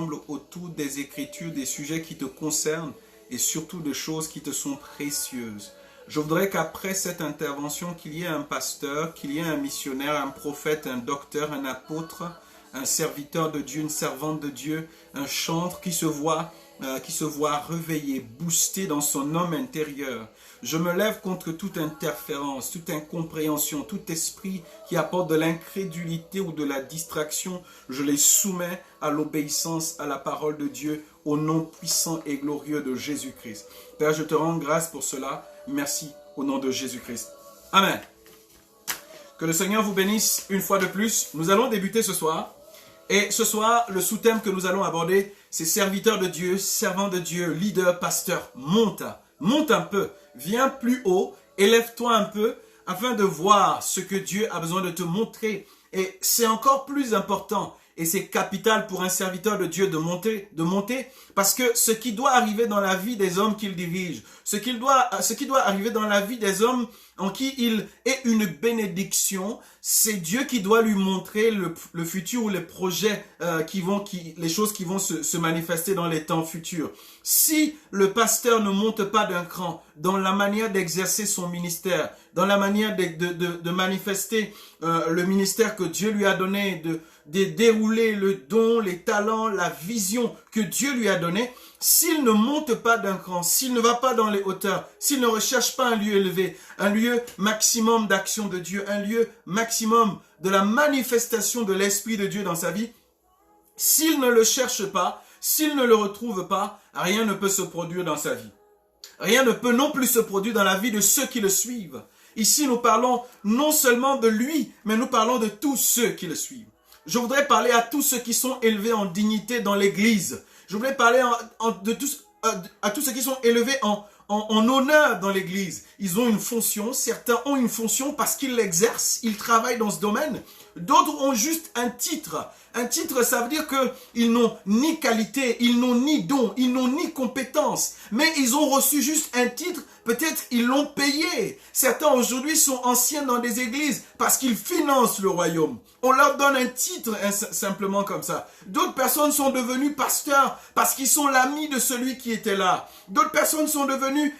ensemble autour des Écritures, des sujets qui te concernent et surtout des choses qui te sont précieuses. Je voudrais qu'après cette intervention, qu'il y ait un pasteur, qu'il y ait un missionnaire, un prophète, un docteur, un apôtre, un serviteur de Dieu, une servante de Dieu, un chantre qui se voit réveillé, boosté dans son homme intérieur. Je me lève contre toute interférence, toute incompréhension, tout esprit qui apporte de l'incrédulité ou de la distraction. Je les soumets à l'obéissance à la parole de Dieu au nom puissant et glorieux de Jésus-Christ. Père, je te rends grâce pour cela. Merci au nom de Jésus-Christ. Amen. Que le Seigneur vous bénisse une fois de plus. Nous allons débuter ce soir. Et ce soir, le sous-thème que nous allons aborder, c'est serviteur de Dieu, servant de Dieu, leader, pasteur. Monte un peu, viens plus haut, élève-toi un peu, afin de voir ce que Dieu a besoin de te montrer. Et c'est encore plus important, et c'est capital pour un serviteur de Dieu de monter, parce que ce qui doit arriver dans la vie des hommes qu'il dirige, ce qui doit arriver dans la vie des hommes en qui il est une bénédiction, c'est Dieu qui doit lui montrer le futur ou les projets, les choses qui vont se manifester dans les temps futurs. Si le pasteur ne monte pas d'un cran dans la manière d'exercer son ministère, dans la manière de manifester le ministère que Dieu lui a donné, de dérouler le don, les talents, la vision que Dieu lui a donné, s'il ne monte pas d'un cran, s'il ne va pas dans les hauteurs, s'il ne recherche pas un lieu élevé, un lieu maximum d'action de Dieu, un lieu maximum de la manifestation de l'Esprit de Dieu dans sa vie, s'il ne le cherche pas, s'il ne le retrouve pas, rien ne peut se produire dans sa vie. Rien ne peut non plus se produire dans la vie de ceux qui le suivent. Ici, nous parlons non seulement de lui, mais nous parlons de tous ceux qui le suivent. Je voudrais parler à tous ceux qui sont élevés en dignité dans l'Église. Je voudrais parler à tous ceux qui sont élevés en honneur dans l'Église. Ils ont une fonction, certains ont une fonction parce qu'ils l'exercent, ils travaillent dans ce domaine. D'autres ont juste un titre. Un titre, ça veut dire qu'ils n'ont ni qualité, ils n'ont ni don, ils n'ont ni compétence. Mais ils ont reçu juste un titre, peut-être ils l'ont payé. Certains aujourd'hui sont anciens dans des églises parce qu'ils financent le royaume. On leur donne un titre simplement comme ça. D'autres personnes sont devenues pasteurs parce qu'ils sont l'ami de celui qui était là. D'autres personnes sont devenues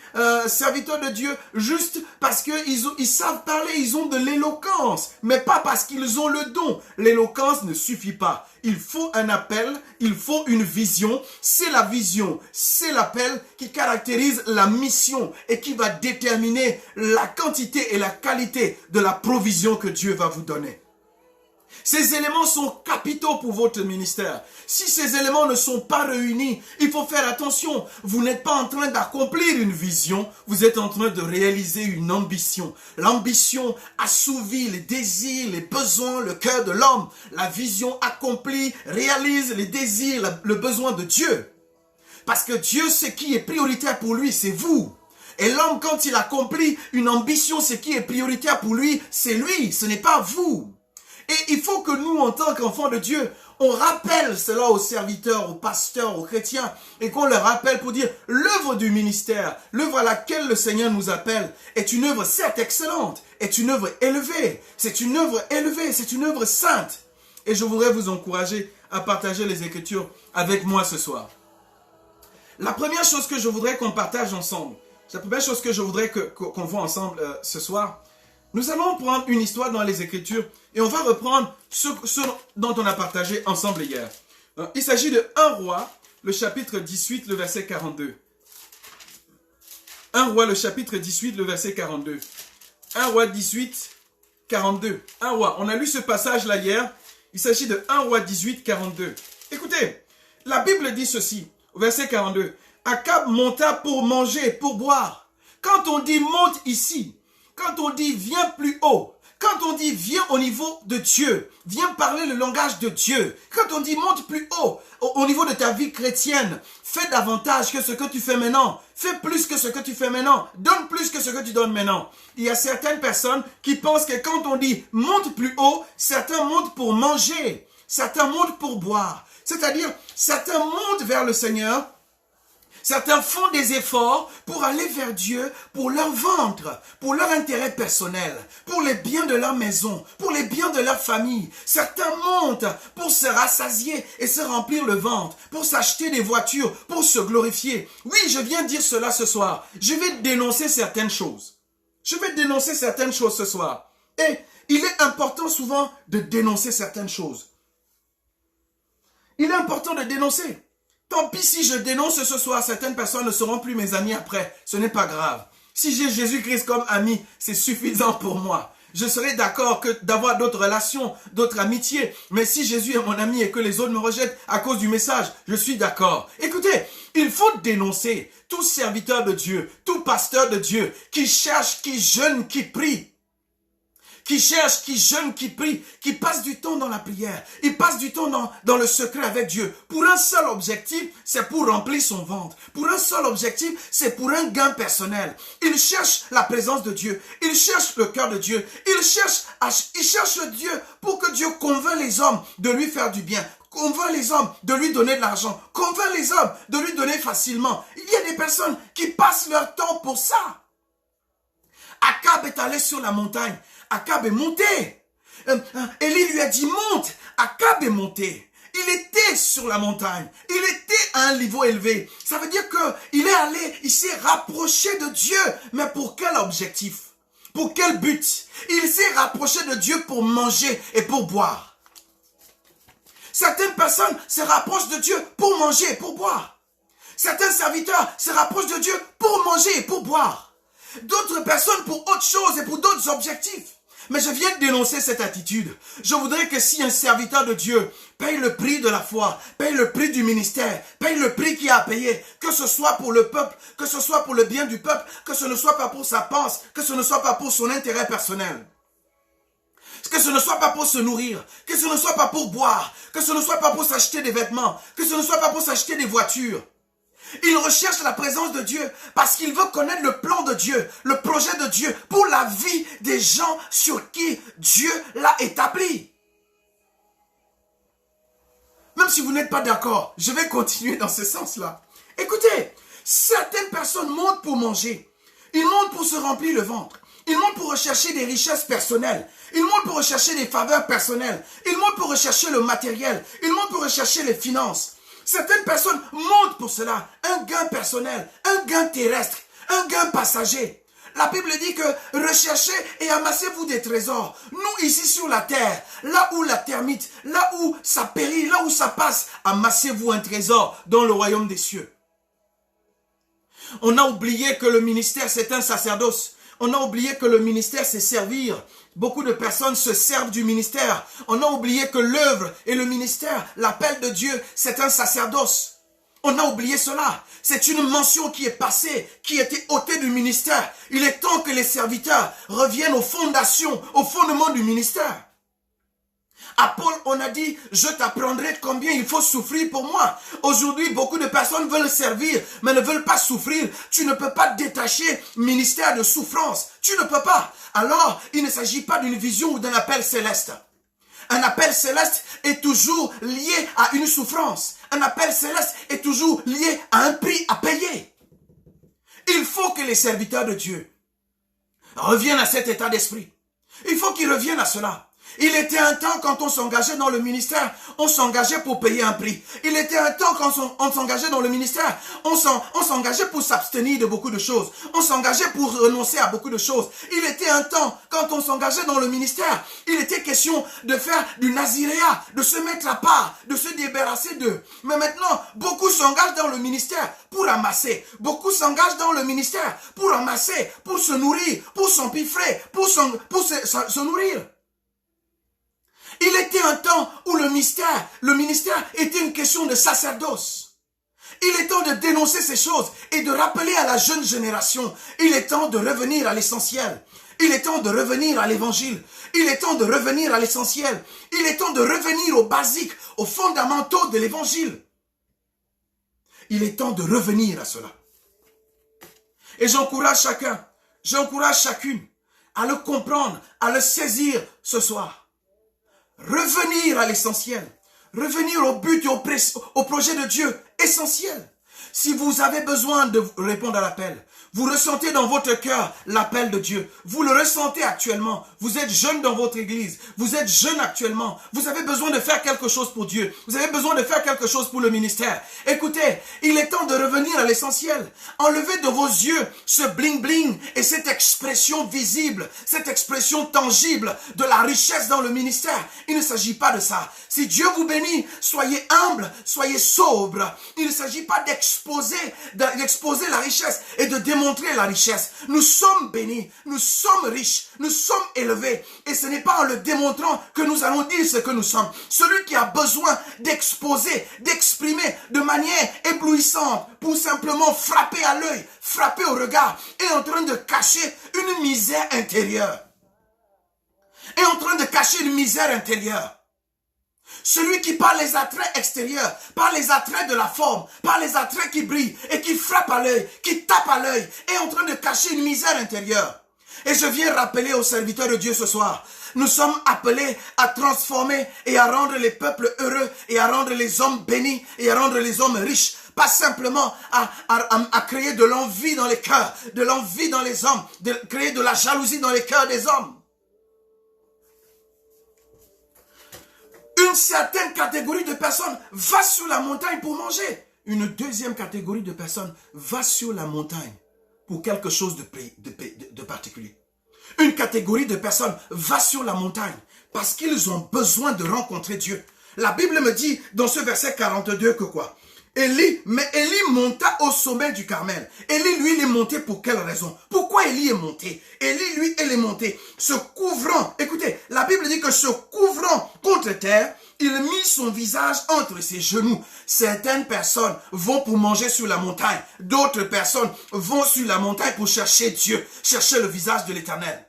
serviteurs de Dieu juste parce qu'ils savent parler, ils ont de l'éloquence. Mais pas parce qu'ils ont le don. L'éloquence ne suffit pas. Il faut un appel, il faut une vision. C'est la vision, c'est l'appel qui caractérise la mission et qui va déterminer la quantité et la qualité de la provision que Dieu va vous donner. Ces éléments sont capitaux pour votre ministère. Si ces éléments ne sont pas réunis, il faut faire attention. Vous n'êtes pas en train d'accomplir une vision, vous êtes en train de réaliser une ambition. L'ambition assouvit les désirs, les besoins, le cœur de l'homme. La vision accomplie réalise les désirs, le besoin de Dieu. Parce que Dieu, ce qui est prioritaire pour lui, c'est vous. Et l'homme, quand il accomplit une ambition, ce qui est prioritaire pour lui, c'est lui, ce n'est pas vous. Et il faut que nous, en tant qu'enfants de Dieu, on rappelle cela aux serviteurs, aux pasteurs, aux chrétiens, et qu'on leur rappelle pour dire, l'œuvre du ministère, l'œuvre à laquelle le Seigneur nous appelle, est une œuvre certes excellente, est une œuvre élevée, c'est une œuvre sainte. Et je voudrais vous encourager à partager les Écritures avec moi ce soir. La première chose que je voudrais qu'on partage ensemble, la première chose que je voudrais qu'on voit ensemble ce soir, nous allons prendre une histoire dans les Écritures et on va reprendre ce dont on a partagé ensemble hier. Il s'agit de 1 Roi, le chapitre 18, le verset 42. 1 Roi, le chapitre 18, le verset 42. 1 Roi 18, 42. 1 Roi, on a lu ce passage-là hier. Il s'agit de 1 Roi 18, 42. Écoutez, la Bible dit ceci, au verset 42. Akab monta pour manger, pour boire. Quand on dit monte ici, quand on dit viens plus haut, quand on dit viens au niveau de Dieu, viens parler le langage de Dieu, quand on dit monte plus haut, au niveau de ta vie chrétienne, fais davantage que ce que tu fais maintenant, fais plus que ce que tu fais maintenant, donne plus que ce que tu donnes maintenant. Il y a certaines personnes qui pensent que quand on dit monte plus haut, certains montent pour manger, certains montent pour boire. C'est-à-dire, certains montent vers le Seigneur, Certains font des efforts pour aller vers Dieu, pour leur ventre, pour leur intérêt personnel, pour les biens de leur maison, pour les biens de leur famille. Certains montent pour se rassasier et se remplir le ventre, pour s'acheter des voitures, pour se glorifier. Oui, je viens dire cela ce soir. Je vais dénoncer certaines choses. Je vais dénoncer certaines choses ce soir. Et il est important souvent de dénoncer certaines choses. Il est important de dénoncer. Tant pis si je dénonce ce soir, certaines personnes ne seront plus mes amis après. Ce n'est pas grave. Si j'ai Jésus-Christ comme ami, c'est suffisant pour moi. Je serai d'accord que d'avoir d'autres relations, d'autres amitiés. Mais si Jésus est mon ami et que les autres me rejettent à cause du message, je suis d'accord. Écoutez, il faut dénoncer tout serviteur de Dieu, tout pasteur de Dieu qui cherche, qui jeûne, qui prie. Qui cherche, qui jeûne, qui prie, qui passe du temps dans la prière. Il passe du temps dans le secret avec Dieu. Pour un seul objectif, c'est pour remplir son ventre. Pour un seul objectif, c'est pour un gain personnel. Il cherche la présence de Dieu. Il cherche le cœur de Dieu. Il cherche Dieu pour que Dieu convainc les hommes de lui faire du bien. Convainc les hommes de lui donner de l'argent. Convainc les hommes de lui donner facilement. Il y a des personnes qui passent leur temps pour ça. Akab est allé sur la montagne. Akab est monté. Élie lui a dit monte. Akab est monté. Il était sur la montagne. Il était à un niveau élevé. Ça veut dire qu'il est allé, il s'est rapproché de Dieu. Mais pour quel objectif? Pour quel but? Il s'est rapproché de Dieu pour manger et pour boire. Certaines personnes se rapprochent de Dieu pour manger et pour boire. Certains serviteurs se rapprochent de Dieu pour manger et pour boire. D'autres personnes pour autre chose et pour d'autres objectifs. Mais je viens de dénoncer cette attitude. Je voudrais que si un serviteur de Dieu paye le prix de la foi, paye le prix du ministère, paye le prix qu'il a à payer, que ce soit pour le peuple, que ce soit pour le bien du peuple, que ce ne soit pas pour sa pensée, que ce ne soit pas pour son intérêt personnel. Que ce ne soit pas pour se nourrir, que ce ne soit pas pour boire, que ce ne soit pas pour s'acheter des vêtements, que ce ne soit pas pour s'acheter des voitures. Il recherche la présence de Dieu parce qu'il veut connaître le plan de Dieu, le projet de Dieu pour la vie des gens sur qui Dieu l'a établi. Même si vous n'êtes pas d'accord, je vais continuer dans ce sens-là. Écoutez, certaines personnes montent pour manger. Ils montent pour se remplir le ventre. Ils montent pour rechercher des richesses personnelles. Ils montent pour rechercher des faveurs personnelles. Ils montent pour rechercher le matériel. Ils montent pour rechercher les finances. Certaines personnes montent pour cela. Un gain personnel, un gain terrestre, un gain passager. La Bible dit que recherchez et amassez-vous des trésors. Nous ici sur la terre, là où la termite, là où ça périt, là où ça passe, amassez-vous un trésor dans le royaume des cieux. On a oublié que le ministère c'est un sacerdoce. On a oublié que le ministère c'est servir. Beaucoup de personnes se servent du ministère. On a oublié que l'œuvre et le ministère, l'appel de Dieu, c'est un sacerdoce. On a oublié cela. C'est une mention qui est passée, qui a été ôtée du ministère. Il est temps que les serviteurs reviennent aux fondations, au fondement du ministère. À Paul, on a dit, je t'apprendrai combien il faut souffrir pour moi. Aujourd'hui, beaucoup de personnes veulent servir, mais ne veulent pas souffrir. Tu ne peux pas détacher ministère de souffrance. Tu ne peux pas. Alors, il ne s'agit pas d'une vision ou d'un appel céleste. Un appel céleste est toujours lié à une souffrance. Un appel céleste est toujours lié à un prix à payer. Il faut que les serviteurs de Dieu reviennent à cet état d'esprit. Il faut qu'ils reviennent à cela. Il était un temps quand on s'engageait dans le ministère, on s'engageait pour payer un prix. Il était un temps quand on s'engageait dans le ministère, on s'engageait pour s'abstenir de beaucoup de choses. On s'engageait pour renoncer à beaucoup de choses. Il était un temps quand on s'engageait dans le ministère, il était question de faire du naziréat, de se mettre à part, de se débarrasser d'eux. Mais maintenant, beaucoup s'engagent dans le ministère pour amasser. Beaucoup s'engagent dans le ministère pour amasser, pour se nourrir, pour s'empiffrer, pour se nourrir. Il était un temps où le ministère était une question de sacerdoce. Il est temps de dénoncer ces choses et de rappeler à la jeune génération. Il est temps de revenir à l'essentiel. Il est temps de revenir à l'évangile. Il est temps de revenir à l'essentiel. Il est temps de revenir aux basiques, aux fondamentaux de l'évangile. Il est temps de revenir à cela. Et j'encourage chacun, j'encourage chacune à le comprendre, à le saisir ce soir. Revenir à l'essentiel. Revenir au but et au projet de Dieu essentiel. Si vous avez besoin de répondre à l'appel, vous ressentez dans votre cœur l'appel de Dieu. Vous le ressentez actuellement. Vous êtes jeune dans votre église. Vous êtes jeune actuellement. Vous avez besoin de faire quelque chose pour Dieu. Vous avez besoin de faire quelque chose pour le ministère. Écoutez, il est temps de revenir à l'essentiel. Enlevez de vos yeux ce bling-bling et cette expression visible, cette expression tangible de la richesse dans le ministère. Il ne s'agit pas de ça. Si Dieu vous bénit, soyez humble, soyez sobre. Il ne s'agit pas d'exposer la richesse et de démontrer la richesse. Nous sommes bénis, nous sommes riches, nous sommes élevés. Et ce n'est pas en le démontrant que nous allons dire ce que nous sommes. Celui qui a besoin d'exposer, d'exprimer de manière éblouissante pour simplement frapper à l'œil, frapper au regard, est en train de cacher une misère intérieure. Est en train de cacher une misère intérieure. Celui qui par les attraits extérieurs, par les attraits de la forme, par les attraits qui brillent et qui frappent à l'œil, qui tapent à l'œil, est en train de cacher une misère intérieure. Et je viens rappeler aux serviteurs de Dieu ce soir, nous sommes appelés à transformer et à rendre les peuples heureux et à rendre les hommes bénis et à rendre les hommes riches. Pas simplement à créer de l'envie dans les cœurs, de l'envie dans les hommes, de créer de la jalousie dans les cœurs des hommes. Une certaine catégorie de personnes va sur la montagne pour manger. Une deuxième catégorie de personnes va sur la montagne pour quelque chose de particulier. Une catégorie de personnes va sur la montagne parce qu'ils ont besoin de rencontrer Dieu. La Bible me dit dans ce verset 42 que quoi? Élie monta au sommet du Carmel. Élie, lui, il est monté pour quelle raison? Pourquoi Élie est monté? Élie, lui, il est monté se couvrant. Écoutez, la Bible dit que se couvrant contre terre, il mit son visage entre ses genoux. Certaines personnes vont pour manger sur la montagne. D'autres personnes vont sur la montagne pour chercher Dieu, chercher le visage de l'Éternel.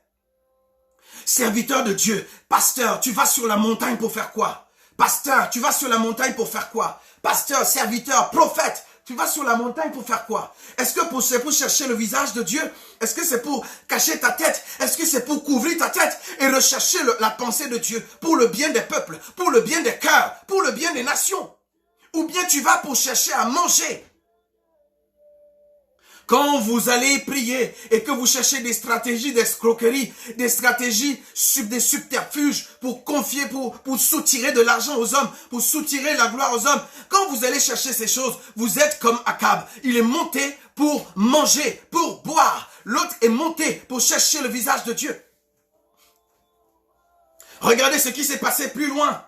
Serviteur de Dieu, pasteur, tu vas sur la montagne pour faire quoi? Pasteur, tu vas sur la montagne pour faire quoi? Pasteur, serviteur, prophète, tu vas sur la montagne pour faire quoi? Est-ce que c'est pour chercher le visage de Dieu? Est-ce que c'est pour cacher ta tête? Est-ce que c'est pour couvrir ta tête et rechercher la pensée de Dieu pour le bien des peuples, pour le bien des cœurs, pour le bien des nations? Ou bien tu vas pour chercher à manger? Quand vous allez prier et que vous cherchez des stratégies d'escroquerie, des stratégies, des subterfuges pour confier, pour soutirer de l'argent aux hommes, pour soutirer la gloire aux hommes, quand vous allez chercher ces choses, vous êtes comme Akab. Il est monté pour manger, pour boire. L'autre est monté pour chercher le visage de Dieu. Regardez ce qui s'est passé plus loin.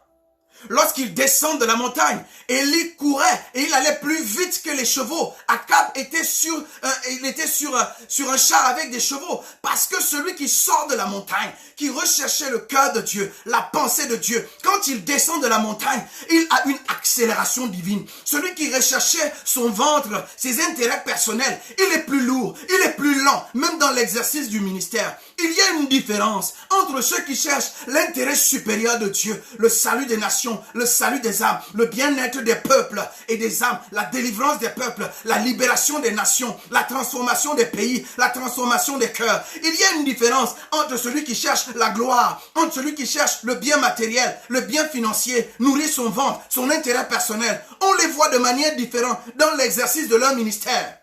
Lorsqu'il descend de la montagne, Élie courait et il allait plus vite que les chevaux. Akab était sur un char avec des chevaux. Parce que celui qui sort de la montagne, qui recherchait le cœur de Dieu, la pensée de Dieu, quand il descend de la montagne, il a une accélération divine. Celui qui recherchait son ventre, ses intérêts personnels, il est plus lourd, il est plus lent, même dans l'exercice du ministère. Il y a une différence entre ceux qui cherchent l'intérêt supérieur de Dieu, le salut des nations, le salut des âmes, le bien-être des peuples et des âmes, la délivrance des peuples, la libération des nations, la transformation des pays, la transformation des cœurs. Il y a une différence entre celui qui cherche la gloire, entre celui qui cherche le bien matériel, le bien financier, nourrir son ventre, son intérêt personnel. On les voit de manière différente dans l'exercice de leur ministère.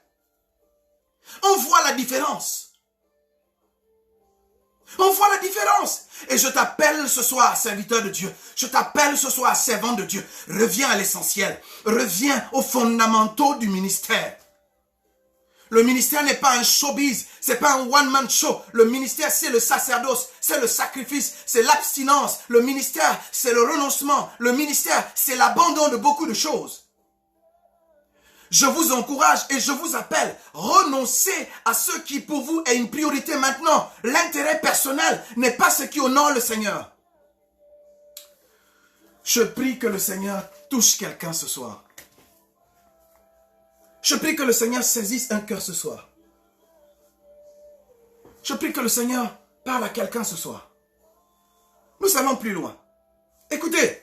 On voit la différence. On voit la différence. Et je t'appelle ce soir, serviteur de Dieu. Je t'appelle ce soir, servant de Dieu. Reviens à l'essentiel. Reviens aux fondamentaux du ministère. Le ministère n'est pas un showbiz. C'est pas un one-man show. Le ministère, c'est le sacerdoce. C'est le sacrifice. C'est l'abstinence. Le ministère, c'est le renoncement. Le ministère, c'est l'abandon de beaucoup de choses. Je vous encourage et je vous appelle, renoncez à ce qui pour vous est une priorité maintenant. L'intérêt personnel n'est pas ce qui honore le Seigneur. Je prie que le Seigneur touche quelqu'un ce soir. Je prie que le Seigneur saisisse un cœur ce soir. Je prie que le Seigneur parle à quelqu'un ce soir. Nous allons plus loin. Écoutez.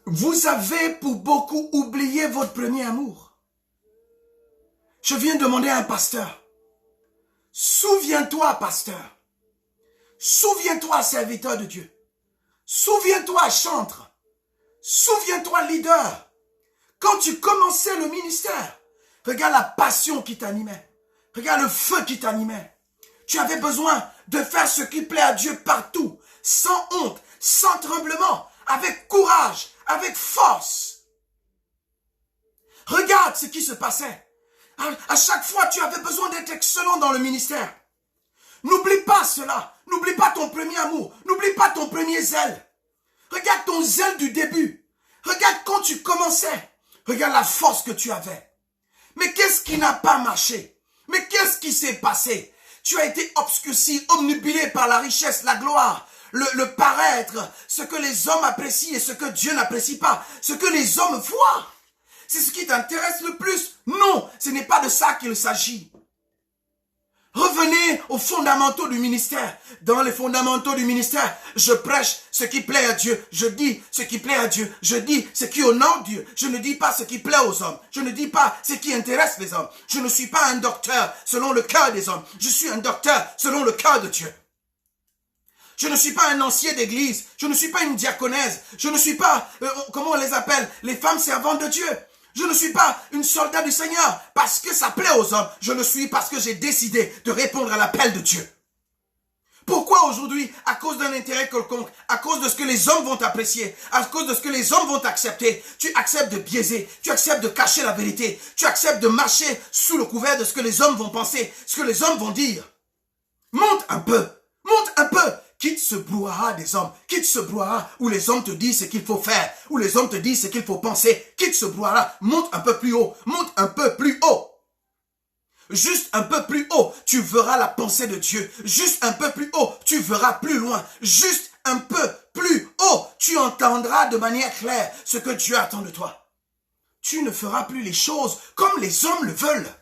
Vous avez pour beaucoup oublié votre premier amour. Je viens demander à un pasteur. Souviens-toi, pasteur. Souviens-toi, serviteur de Dieu. Souviens-toi, chantre. Souviens-toi, leader. quand tu commençais le ministère, regarde la passion qui t'animait. Regarde le feu qui t'animait. Tu avais besoin de faire ce qui plaît à Dieu partout, sans honte, sans tremblement, avec courage, avec force. Regarde ce qui se passait. À chaque fois, tu avais besoin d'être excellent dans le ministère. N'oublie pas cela. N'oublie pas ton premier amour. N'oublie pas ton premier zèle. Regarde ton zèle du début. Regarde quand tu commençais. Regarde la force que tu avais. Mais qu'est-ce qui n'a pas marché? Mais qu'est-ce qui s'est passé? Tu as été obscurci, omnubilé par la richesse, la gloire, le paraître, ce que les hommes apprécient et ce que Dieu n'apprécie pas, ce que les hommes voient. C'est ce qui t'intéresse le plus? Non, ce n'est pas de ça qu'il s'agit. Revenez aux fondamentaux du ministère. Dans les fondamentaux du ministère, je prêche ce qui plaît à Dieu. Je dis ce qui plaît à Dieu. Je dis ce qui honore Dieu. Je ne dis pas ce qui plaît aux hommes. Je ne dis pas ce qui intéresse les hommes. Je ne suis pas un docteur selon le cœur des hommes. Je suis un docteur selon le cœur de Dieu. Je ne suis pas un ancien d'église. Je ne suis pas une diaconesse. Je ne suis pas, comment on les appelle, les femmes servantes de Dieu. Je ne suis pas une soldat du Seigneur parce que ça plaît aux hommes. Je le suis parce que j'ai décidé de répondre à l'appel de Dieu. Pourquoi aujourd'hui, à cause d'un intérêt quelconque, à cause de ce que les hommes vont apprécier, à cause de ce que les hommes vont accepter, tu acceptes de biaiser, tu acceptes de cacher la vérité, tu acceptes de marcher sous le couvert de ce que les hommes vont penser, ce que les hommes vont dire. Monte un peu, monte un peu. Quitte ce brouhaha des hommes. Quitte ce brouhaha où les hommes te disent ce qu'il faut faire. Où les hommes te disent ce qu'il faut penser. Quitte ce brouhaha. Monte un peu plus haut. Monte un peu plus haut. Juste un peu plus haut, tu verras la pensée de Dieu. Juste un peu plus haut, tu verras plus loin. Juste un peu plus haut, tu entendras de manière claire ce que Dieu attend de toi. Tu ne feras plus les choses comme les hommes le veulent.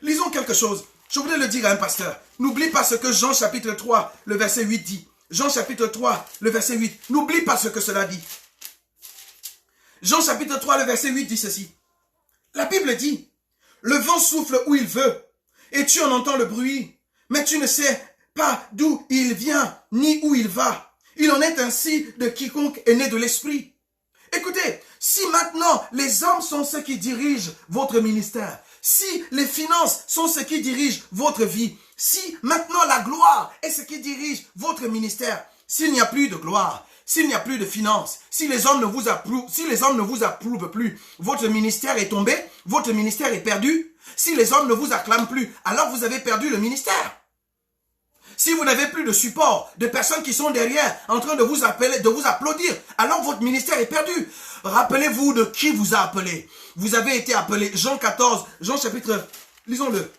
Lisons quelque chose. Je voudrais le dire à un pasteur. N'oublie pas ce que Jean chapitre 3, le verset 8 dit. Jean chapitre 3, le verset 8. N'oublie pas ce que cela dit. Jean chapitre 3, le verset 8 dit ceci. La Bible dit, le vent souffle où il veut, et tu en entends le bruit, mais tu ne sais pas d'où il vient, ni où il va. Il en est ainsi de quiconque est né de l'esprit. Écoutez, si maintenant les hommes sont ceux qui dirigent votre ministère, si les finances sont ceux qui dirigent votre vie, si maintenant la gloire est ce qui dirige votre ministère, s'il n'y a plus de gloire, s'il n'y a plus de finances, si les hommes ne vous approuvent plus, votre ministère est tombé, votre ministère est perdu. Si les hommes ne vous acclament plus, alors vous avez perdu le ministère. Si vous n'avez plus de support, de personnes qui sont derrière, en train de vous appeler, de vous applaudir, alors votre ministère est perdu. Rappelez-vous de qui vous a appelé. Vous avez été appelé. Jean 14, Jean chapitre, lisons-le.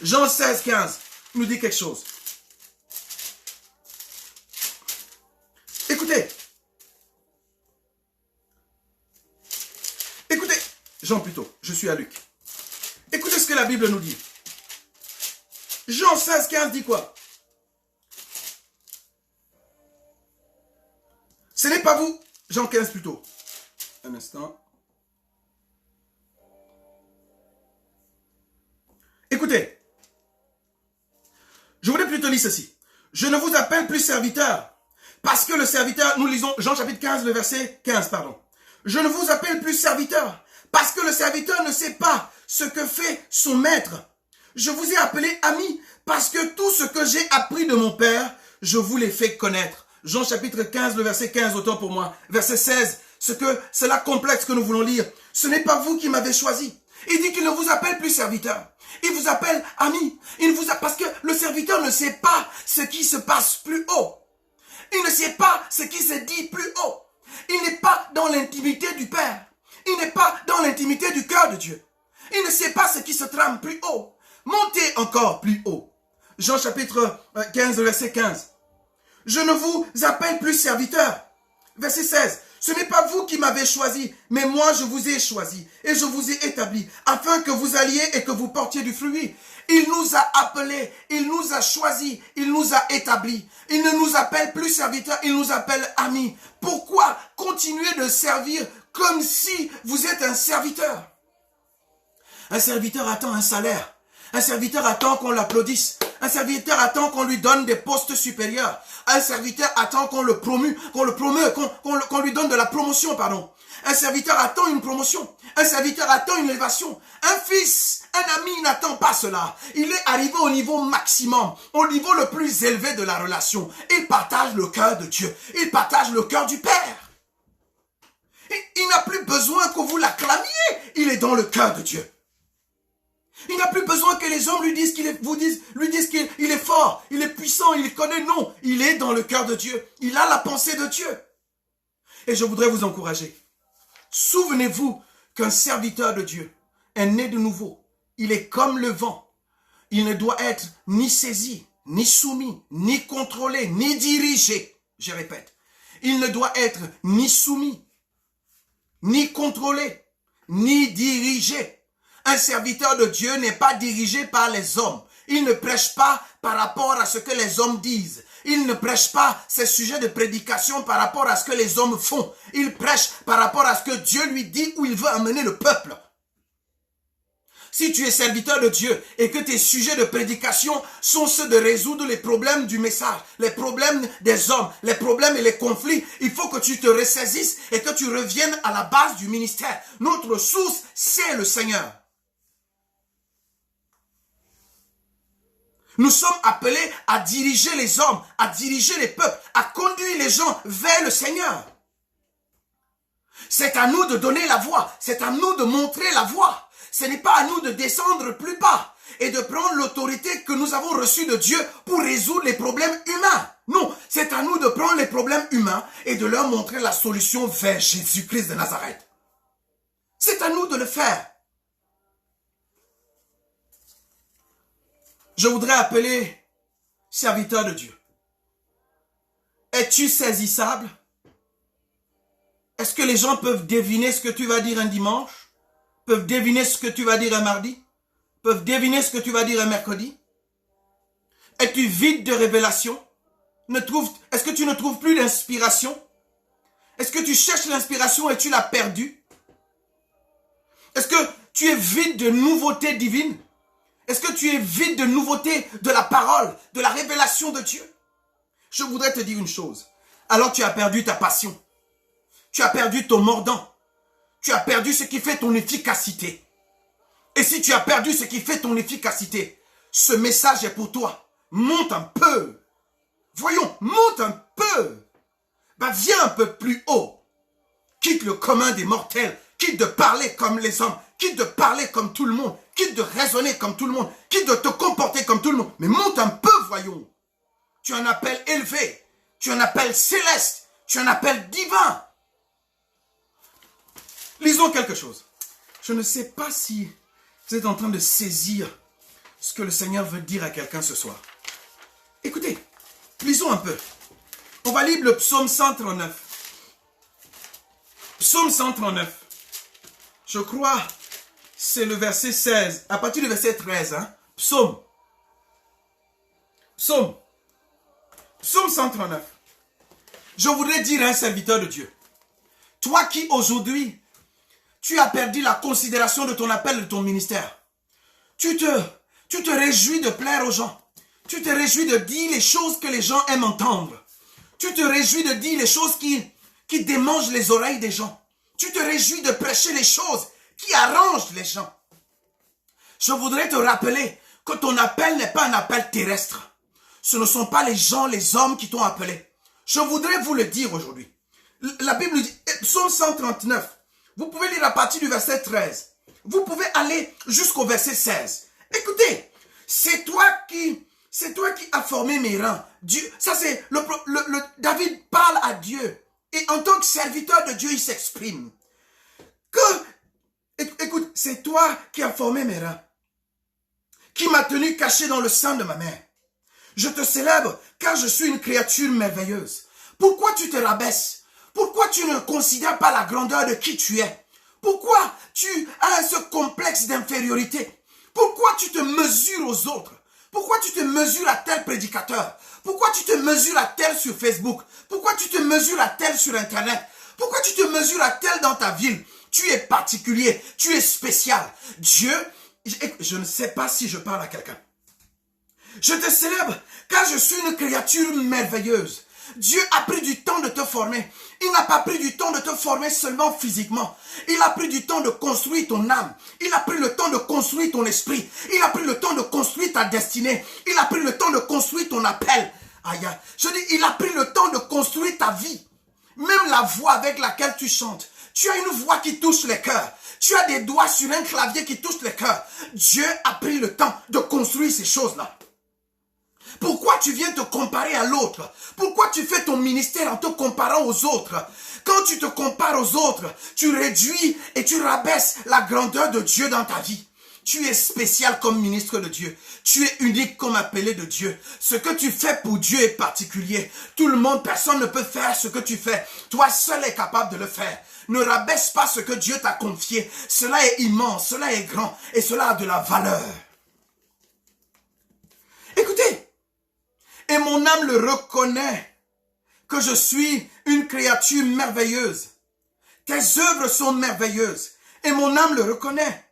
Jean 16, 15 nous dit quelque chose. Écoutez. Écoutez. Jean plutôt, je suis à Luc. Écoutez ce que la Bible nous dit. Jean 16, 15 dit quoi? Ce n'est pas vous. Jean 15 plutôt. Un instant. Écoutez. Je voudrais plutôt lire ceci. Je ne vous appelle plus serviteur. Parce que le serviteur, nous lisons Jean chapitre 15, le verset 15, pardon. Je ne vous appelle plus serviteur. Parce que le serviteur ne sait pas ce que fait son maître. Je vous ai appelé ami parce que tout ce que j'ai appris de mon Père, je vous l'ai fait connaître. Jean chapitre 15, le verset 15, autant pour moi. Verset 16, c'est la complexe que nous voulons lire. Ce n'est pas vous qui m'avez choisi. Il dit qu'il ne vous appelle plus serviteur. Il vous appelle ami. Parce que le serviteur ne sait pas ce qui se passe plus haut. Il ne sait pas ce qui se dit plus haut. Il n'est pas dans l'intimité du Père. Il n'est pas dans l'intimité du cœur de Dieu. Il ne sait pas ce qui se trame plus haut. Montez encore plus haut. Jean chapitre 15, verset 15. Je ne vous appelle plus serviteur. Verset 16. Ce n'est pas vous qui m'avez choisi, mais moi je vous ai choisi et je vous ai établi, afin que vous alliez et que vous portiez du fruit. Il nous a appelés, il nous a choisis, il nous a établis. Il ne nous appelle plus serviteurs, il nous appelle amis. Pourquoi continuer de servir comme si vous êtes un serviteur? Un serviteur attend un salaire. Un serviteur attend qu'on l'applaudisse. Un serviteur attend qu'on lui donne des postes supérieurs. Un serviteur attend qu'on le promue, qu'on lui donne de la promotion, pardon. Un serviteur attend une promotion. Un serviteur attend une élévation. Un fils, un ami n'attend pas cela. Il est arrivé au niveau maximum, au niveau le plus élevé de la relation. Il partage le cœur de Dieu. Il partage le cœur du Père. Il n'a plus besoin que vous l'acclamiez. Il est dans le cœur de Dieu. Il n'a plus besoin que les hommes lui disent qu'il est fort, il est puissant, il connaît. Non, il est dans le cœur de Dieu. Il a la pensée de Dieu. Et je voudrais vous encourager. Souvenez-vous qu'un serviteur de Dieu est né de nouveau. Il est comme le vent. Il ne doit être ni saisi, ni soumis, ni contrôlé, ni dirigé. Je répète, il ne doit être ni soumis, ni contrôlé, ni dirigé. Un serviteur de Dieu n'est pas dirigé par les hommes. Il ne prêche pas par rapport à ce que les hommes disent. Il ne prêche pas ses sujets de prédication par rapport à ce que les hommes font. Il prêche par rapport à ce que Dieu lui dit où il veut amener le peuple. Si tu es serviteur de Dieu et que tes sujets de prédication sont ceux de résoudre les problèmes du message, les problèmes des hommes, les problèmes et les conflits, il faut que tu te ressaisisses et que tu reviennes à la base du ministère. Notre source, c'est le Seigneur. Nous sommes appelés à diriger les hommes, à diriger les peuples, à conduire les gens vers le Seigneur. C'est à nous de donner la voie, c'est à nous de montrer la voie. Ce n'est pas à nous de descendre plus bas et de prendre l'autorité que nous avons reçue de Dieu pour résoudre les problèmes humains. Non, c'est à nous de prendre les problèmes humains et de leur montrer la solution vers Jésus-Christ de Nazareth. C'est à nous de le faire. Je voudrais appeler serviteur de Dieu. Es-tu saisissable? Est-ce que les gens peuvent deviner ce que tu vas dire un dimanche? Peuvent deviner ce que tu vas dire un mardi? Peuvent deviner ce que tu vas dire un mercredi? Es-tu vide de révélation? Est-ce que tu ne trouves plus d'inspiration? Est-ce que tu cherches l'inspiration et tu l'as perdue? Est-ce que tu es vide de nouveautés divines? Est-ce que tu es vide de nouveautés de la parole, de la révélation de Dieu? Je voudrais te dire une chose. Alors tu as perdu ta passion. Tu as perdu ton mordant. Tu as perdu ce qui fait ton efficacité. Et si tu as perdu ce qui fait ton efficacité, ce message est pour toi. Monte un peu. Voyons, monte un peu. Viens un peu plus haut. Quitte le commun des mortels. Quitte de parler comme les hommes. Quitte de parler comme tout le monde. Quitte de raisonner comme tout le monde. Quitte de te comporter comme tout le monde. Mais monte un peu, voyons. Tu as un appel élevé. Tu as un appel céleste. Tu as un appel divin. Lisons quelque chose. Je ne sais pas si vous êtes en train de saisir ce que le Seigneur veut dire à quelqu'un ce soir. Écoutez, lisons un peu. On va lire le psaume 139. Psaume 139. Je crois c'est le verset 16. À partir du verset 13. Hein? Psaume 139. Je voudrais dire à un serviteur de Dieu. Toi qui aujourd'hui, tu as perdu la considération de ton appel, de ton ministère. Tu te réjouis de plaire aux gens. Tu te réjouis de dire les choses que les gens aiment entendre. Tu te réjouis de dire les choses qui démangent les oreilles des gens. Tu te réjouis de prêcher les choses qui arrangent les gens. Je voudrais te rappeler que ton appel n'est pas un appel terrestre. Ce ne sont pas les gens, les hommes qui t'ont appelé. Je voudrais vous le dire aujourd'hui. La Bible dit, psaume 139, vous pouvez lire à partir du verset 13. Vous pouvez aller jusqu'au verset 16. Écoutez, c'est toi qui as formé mes reins. Dieu, ça c'est David parle à Dieu. Et en tant que serviteur de Dieu, il s'exprime. Écoute, c'est toi qui as formé mes reins, qui m'as tenu caché dans le sein de ma mère. Je te célèbre car je suis une créature merveilleuse. Pourquoi tu te rabaisses? Pourquoi tu ne considères pas la grandeur de qui tu es? Pourquoi tu as ce complexe d'infériorité? Pourquoi tu te mesures aux autres? Pourquoi tu te mesures à tel prédicateur? Pourquoi tu te mesures à tel sur Facebook? Pourquoi tu te mesures à tel sur Internet? Pourquoi tu te mesures à tel dans ta ville? Tu es particulier, tu es spécial. Dieu Je ne sais pas si je parle à quelqu'un. Je te célèbre car je suis une créature merveilleuse. Dieu a pris du temps de te former. Il n'a pas pris du temps de te former seulement physiquement. Il a pris du temps de construire ton âme. Il a pris le temps de construire ton esprit. Il a pris le temps de construire ta destinée. Il a pris le temps de construire ton appel. Aïe, je dis, il a pris le temps de construire ta vie. Même la voix avec laquelle tu chantes. Tu as une voix qui touche les cœurs. Tu as des doigts sur un clavier qui touche les cœurs. Dieu a pris le temps de construire ces choses-là. Pourquoi tu viens te comparer à l'autre? Pourquoi tu fais ton ministère en te comparant aux autres? Quand tu te compares aux autres, tu réduis et tu rabaisses la grandeur de Dieu dans ta vie. Tu es spécial comme ministre de Dieu. Tu es unique comme appelé de Dieu. Ce que tu fais pour Dieu est particulier. Tout le monde, personne ne peut faire ce que tu fais. Toi seul es capable de le faire. Ne rabaisse pas ce que Dieu t'a confié. Cela est immense, cela est grand et cela a de la valeur. Écoutez. Et mon âme le reconnaît que je suis une créature merveilleuse. Tes œuvres sont merveilleuses. Et mon âme le reconnaît.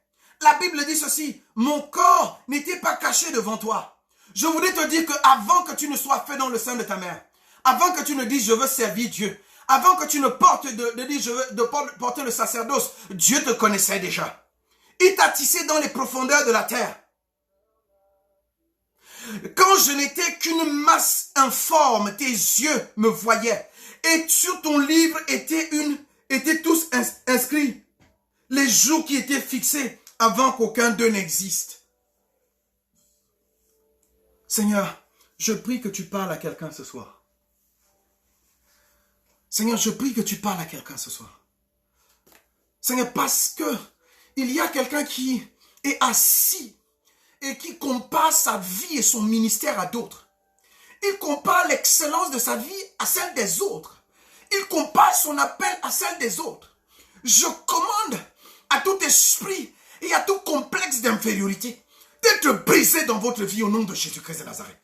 La Bible dit ceci. Mon corps n'était pas caché devant toi. Je voudrais te dire qu'avant que tu ne sois fait dans le sein de ta mère, avant que tu ne dises je veux servir Dieu, avant que tu ne portes je veux porter le sacerdoce, Dieu te connaissait déjà. Il t'a tissé dans les profondeurs de la terre. Quand je n'étais qu'une masse informe, tes yeux me voyaient. Et sur ton livre étaient tous inscrits les jours qui étaient fixés avant qu'aucun d'eux n'existe. Seigneur, je prie que tu parles à quelqu'un ce soir. Seigneur, je prie que tu parles à quelqu'un ce soir. Seigneur, parce que il y a quelqu'un qui est assis et qui compare sa vie et son ministère à d'autres. Il compare l'excellence de sa vie à celle des autres. Il compare son appel à celle des autres. Je commande à tout esprit et à tout complexe d'infériorité d'être brisé dans votre vie au nom de Jésus-Christ de Nazareth.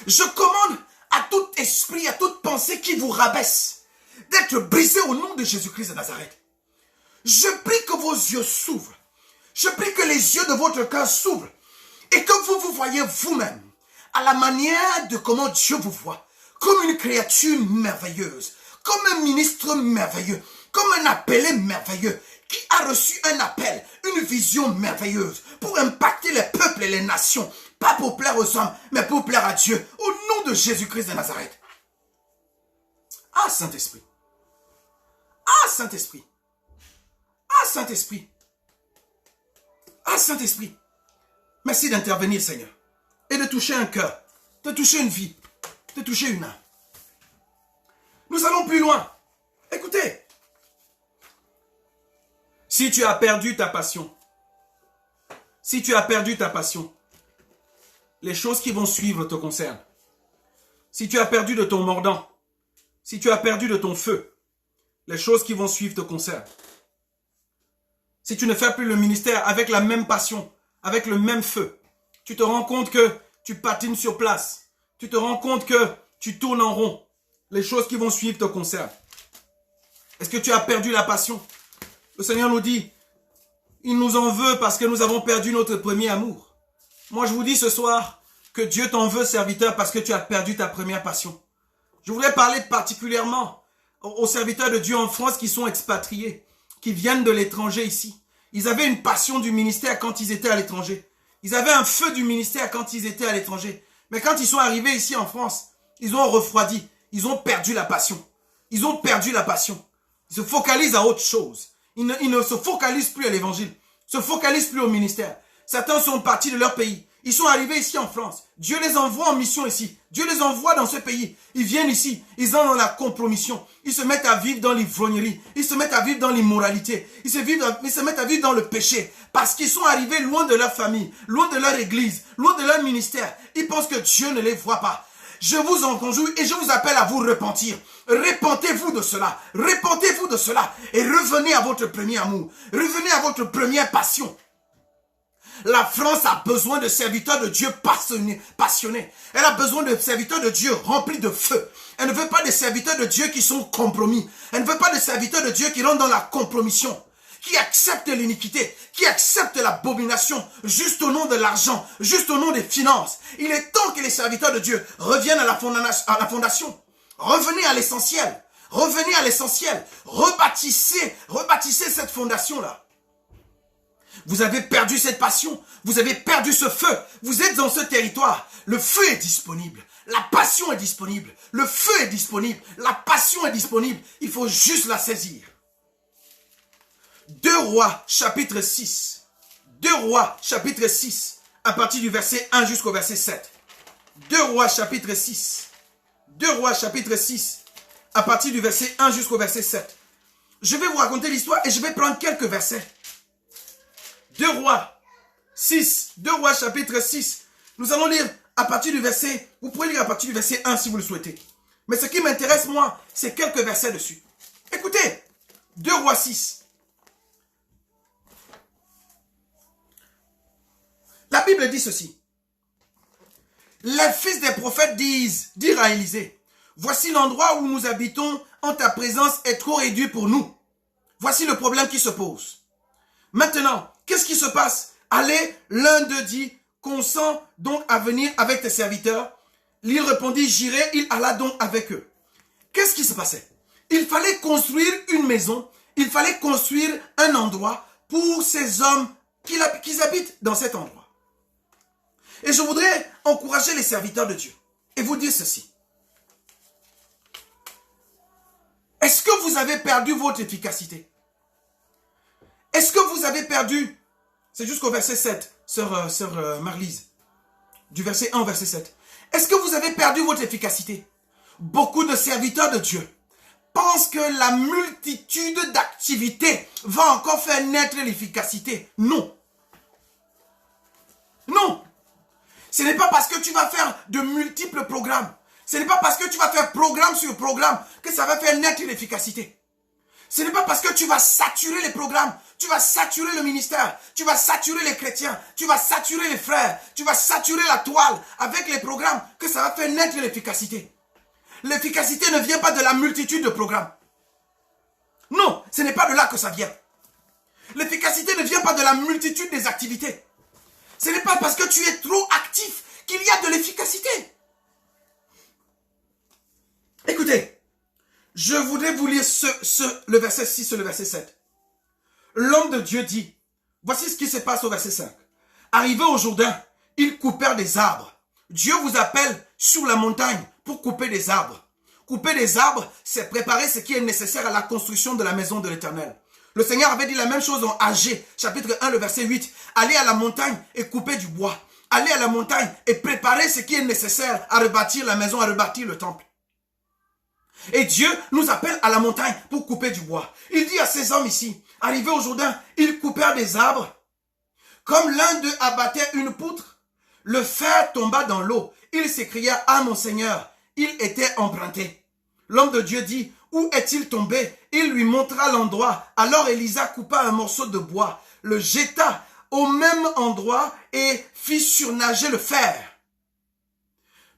Je commande à tout esprit, à toute pensée qui vous rabaisse d'être brisé au nom de Jésus-Christ de Nazareth. Je prie que vos yeux s'ouvrent. Je prie que les yeux de votre cœur s'ouvrent et que vous vous voyez vous-même à la manière de comment Dieu vous voit, comme une créature merveilleuse, comme un ministre merveilleux, comme un appelé merveilleux qui a reçu un appel, une vision merveilleuse pour impacter les peuples et les nations, pas pour plaire aux hommes, mais pour plaire à Dieu, au nom de Jésus-Christ de Nazareth. Ah, Saint-Esprit! Ah, Saint-Esprit! Ah, Saint-Esprit! Ah, Saint-Esprit, merci d'intervenir, Seigneur, et de toucher un cœur, de toucher une vie, de toucher une âme. Nous allons plus loin. Écoutez, si tu as perdu ta passion, les choses qui vont suivre te concernent. Si tu as perdu de ton mordant, si tu as perdu de ton feu, les choses qui vont suivre te concernent. Si tu ne fais plus le ministère avec la même passion, avec le même feu, tu te rends compte que tu patines sur place. Tu te rends compte que tu tournes en rond. Les choses qui vont suivre te concernent. Est-ce que tu as perdu la passion? Le Seigneur nous dit, il nous en veut parce que nous avons perdu notre premier amour. Moi, je vous dis ce soir que Dieu t'en veut, serviteur, parce que tu as perdu ta première passion. Je voudrais parler particulièrement aux serviteurs de Dieu en France qui sont expatriés, qui viennent de l'étranger ici. Ils avaient une passion du ministère quand ils étaient à l'étranger. Ils avaient un feu du ministère quand ils étaient à l'étranger. Mais quand ils sont arrivés ici en France, ils ont refroidi. Ils ont perdu la passion. Ils ont perdu la passion. Ils se focalisent à autre chose. Ils ne se focalisent plus à l'évangile. Ils ne se focalisent plus au ministère. Certains sont partis de leur pays. Ils sont arrivés ici en France. Dieu les envoie en mission ici. Dieu les envoie dans ce pays. Ils viennent ici. Ils sont dans la compromission. Ils se mettent à vivre dans l'ivrognerie. Ils se mettent à vivre dans l'immoralité. Ils se mettent à vivre dans le péché. Parce qu'ils sont arrivés loin de leur famille, loin de leur église, loin de leur ministère. Ils pensent que Dieu ne les voit pas. Je vous en conjure et je vous appelle à vous repentir. Repentez-vous de cela. Repentez-vous de cela. Et revenez à votre premier amour. Revenez à votre première passion. La France a besoin de serviteurs de Dieu passionnés. Elle a besoin de serviteurs de Dieu remplis de feu. Elle ne veut pas de serviteurs de Dieu qui sont compromis. Elle ne veut pas de serviteurs de Dieu qui rentrent dans la compromission, qui acceptent l'iniquité, qui acceptent l'abomination, juste au nom de l'argent, juste au nom des finances. Il est temps que les serviteurs de Dieu reviennent à la fondation. Revenez à l'essentiel. Revenez à l'essentiel. Rebâtissez cette fondation-là. Vous avez perdu cette passion. Vous avez perdu ce feu. Vous êtes dans ce territoire. Le feu est disponible. La passion est disponible. Le feu est disponible. La passion est disponible. Il faut juste la saisir. 2 Rois, chapitre 6. 2 Rois, chapitre 6. À partir du verset 1 jusqu'au verset 7. 2 Rois, chapitre 6. 2 Rois, chapitre 6. À partir du verset 1 jusqu'au verset 7. Je vais vous raconter l'histoire et je vais prendre quelques versets. 2 Rois 6. 2 Rois, chapitre 6. Nous allons lire à partir du verset, vous pouvez lire à partir du verset 1 si vous le souhaitez. Mais ce qui m'intéresse, moi, c'est quelques versets dessus. Écoutez, 2 Rois 6. La Bible dit ceci. Les fils des prophètes dirent à Élisée, voici l'endroit où nous habitons en ta présence est trop réduit pour nous. Voici le problème qui se pose. Maintenant, qu'est-ce qui se passe? Allez, l'un d'eux dit, consent donc à venir avec tes serviteurs. Il répondit, j'irai, il alla donc avec eux. Qu'est-ce qui se passait? Il fallait construire une maison, il fallait construire un endroit pour ces hommes qui habitent dans cet endroit. Et je voudrais encourager les serviteurs de Dieu et vous dire ceci. Est-ce que vous avez perdu votre efficacité? Est-ce que vous avez perdu, c'est jusqu'au verset 7, sœur Marlise, du verset 1 au verset 7. Est-ce que vous avez perdu votre efficacité? Beaucoup de serviteurs de Dieu pensent que la multitude d'activités va encore faire naître l'efficacité. Non. Non. Ce n'est pas parce que tu vas faire de multiples programmes, ce n'est pas parce que tu vas faire programme sur programme que ça va faire naître l'efficacité. Ce n'est pas parce que tu vas saturer les programmes, tu vas saturer le ministère, tu vas saturer les chrétiens, tu vas saturer les frères, tu vas saturer la toile avec les programmes que ça va faire naître l'efficacité. L'efficacité ne vient pas de la multitude de programmes. Non, ce n'est pas de là que ça vient. L'efficacité ne vient pas de la multitude des activités. Ce n'est pas parce que tu es trop actif qu'il y a de l'efficacité. Écoutez, je voudrais vous lire le verset 6 et le verset 7. L'homme de Dieu dit, voici ce qui se passe au verset 5. Arrivé au Jourdain, ils coupèrent des arbres. Dieu vous appelle sur la montagne pour couper des arbres. Couper des arbres, c'est préparer ce qui est nécessaire à la construction de la maison de l'Éternel. Le Seigneur avait dit la même chose en Agé, chapitre 1, le verset 8. Allez à la montagne et couper du bois. Allez à la montagne et préparer ce qui est nécessaire à rebâtir la maison, à rebâtir le temple. Et Dieu nous appelle à la montagne pour couper du bois. Il dit à ces hommes ici, arrivés au Jourdain, ils coupèrent des arbres. Comme l'un d'eux abattait une poutre, le fer tomba dans l'eau. Il s'écria, ah mon Seigneur, il était emprunté. L'homme de Dieu dit, où est-il tombé? Il lui montra l'endroit. Alors Élisa coupa un morceau de bois, le jeta au même endroit et fit surnager le fer.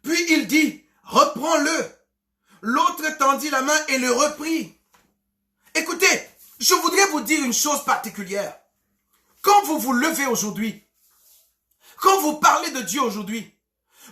Puis il dit, reprends-le. L'autre tendit la main et le reprit. Écoutez, je voudrais vous dire une chose particulière. Quand vous vous levez aujourd'hui, quand vous parlez de Dieu aujourd'hui,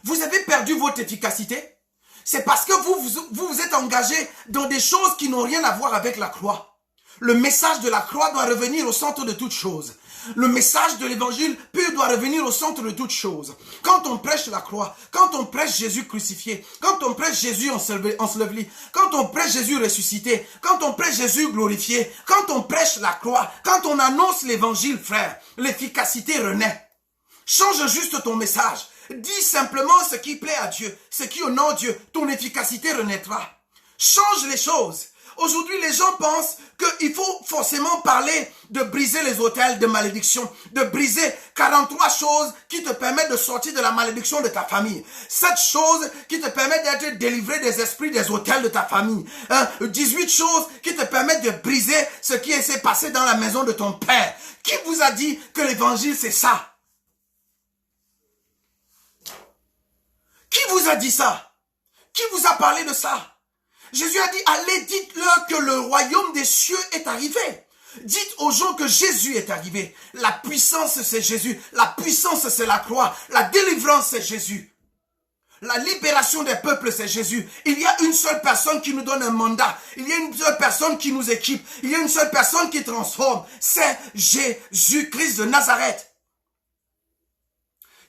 vous avez perdu votre efficacité. C'est parce que vous vous êtes engagé dans des choses qui n'ont rien à voir avec la croix. Le message de la croix doit revenir au centre de toute chose. Le message de l'évangile pur doit revenir au centre de toute chose. Quand on prêche la croix, quand on prêche Jésus crucifié, quand on prêche Jésus enseveli, quand on prêche Jésus ressuscité, quand on prêche Jésus glorifié, quand on prêche la croix, quand on annonce l'évangile, frère, l'efficacité renaît. Change juste ton message. Dis simplement ce qui plaît à Dieu, ce qui honore Dieu. Ton efficacité renaîtra. Change les choses. Aujourd'hui, les gens pensent qu'il faut forcément parler de briser les autels de malédiction, de briser 43 choses qui te permettent de sortir de la malédiction de ta famille. 7 choses qui te permettent d'être délivré des esprits des autels de ta famille. 18 choses qui te permettent de briser ce qui s'est passé dans la maison de ton père. Qui vous a dit que l'évangile c'est ça? Qui vous a dit ça? Qui vous a parlé de ça? Jésus a dit, allez, dites-leur que le royaume des cieux est arrivé. Dites aux gens que Jésus est arrivé. La puissance, c'est Jésus. La puissance, c'est la croix. La délivrance, c'est Jésus. La libération des peuples, c'est Jésus. Il y a une seule personne qui nous donne un mandat. Il y a une seule personne qui nous équipe. Il y a une seule personne qui transforme. C'est Jésus-Christ de Nazareth.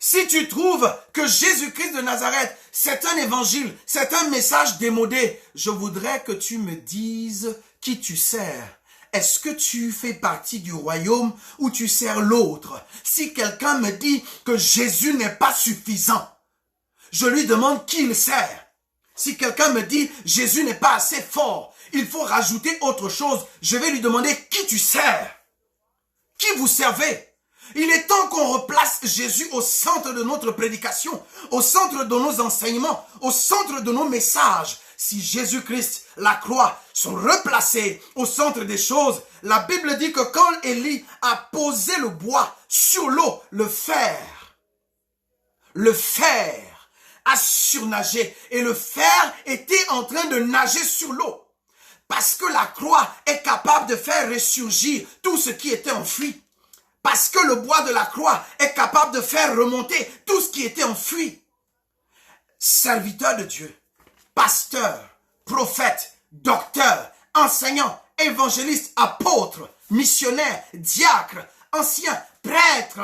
Si tu trouves que Jésus-Christ de Nazareth, c'est un évangile, c'est un message démodé, je voudrais que tu me dises qui tu sers. Est-ce que tu fais partie du royaume ou tu sers l'autre? Si quelqu'un me dit que Jésus n'est pas suffisant, je lui demande qui il sert. Si quelqu'un me dit Jésus n'est pas assez fort, il faut rajouter autre chose, je vais lui demander qui tu sers. Qui vous servez? Il est temps qu'on replace Jésus au centre de notre prédication, au centre de nos enseignements, au centre de nos messages. Si Jésus-Christ, la croix, sont replacés au centre des choses, la Bible dit que quand Élie a posé le bois sur l'eau, le fer a surnagé et le fer était en train de nager sur l'eau. Parce que la croix est capable de faire ressurgir tout ce qui était enfui. Parce que le bois de la croix est capable de faire remonter tout ce qui était enfui. Serviteur de Dieu, pasteur, prophète, docteur, enseignant, évangéliste, apôtre, missionnaire, diacre, ancien, prêtre,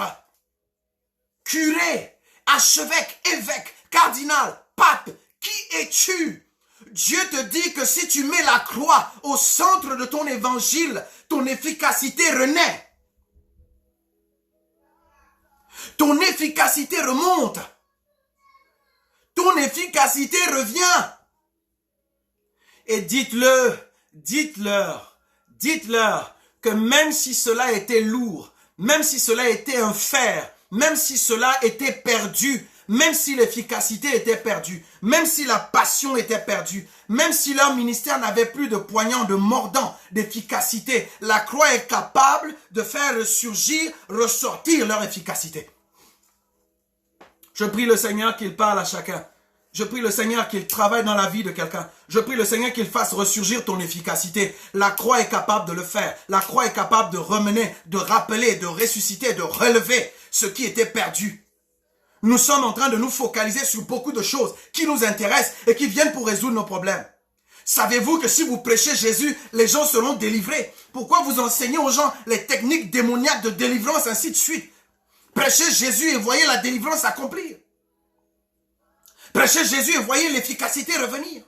curé, archevêque, évêque, cardinal, pape, qui es-tu? Dieu te dit que si tu mets la croix au centre de ton évangile, ton efficacité renaît. Ton efficacité remonte. Ton efficacité revient. Et dites-leur que même si cela était lourd, même si cela était un fer, même si cela était perdu, même si l'efficacité était perdue, même si la passion était perdue, même si leur ministère n'avait plus de poignant, de mordant, d'efficacité, la croix est capable de faire ressurgir, ressortir leur efficacité. Je prie le Seigneur qu'il parle à chacun. Je prie le Seigneur qu'il travaille dans la vie de quelqu'un. Je prie le Seigneur qu'il fasse ressurgir ton efficacité. La croix est capable de le faire. La croix est capable de remener, de rappeler, de ressusciter, de relever ce qui était perdu. Nous sommes en train de nous focaliser sur beaucoup de choses qui nous intéressent et qui viennent pour résoudre nos problèmes. Savez-vous que si vous prêchez Jésus, les gens seront délivrés? Pourquoi vous enseignez aux gens les techniques démoniaques de délivrance, ainsi de suite? Prêchez Jésus et voyez la délivrance s'accomplir. Prêchez Jésus et voyez l'efficacité revenir.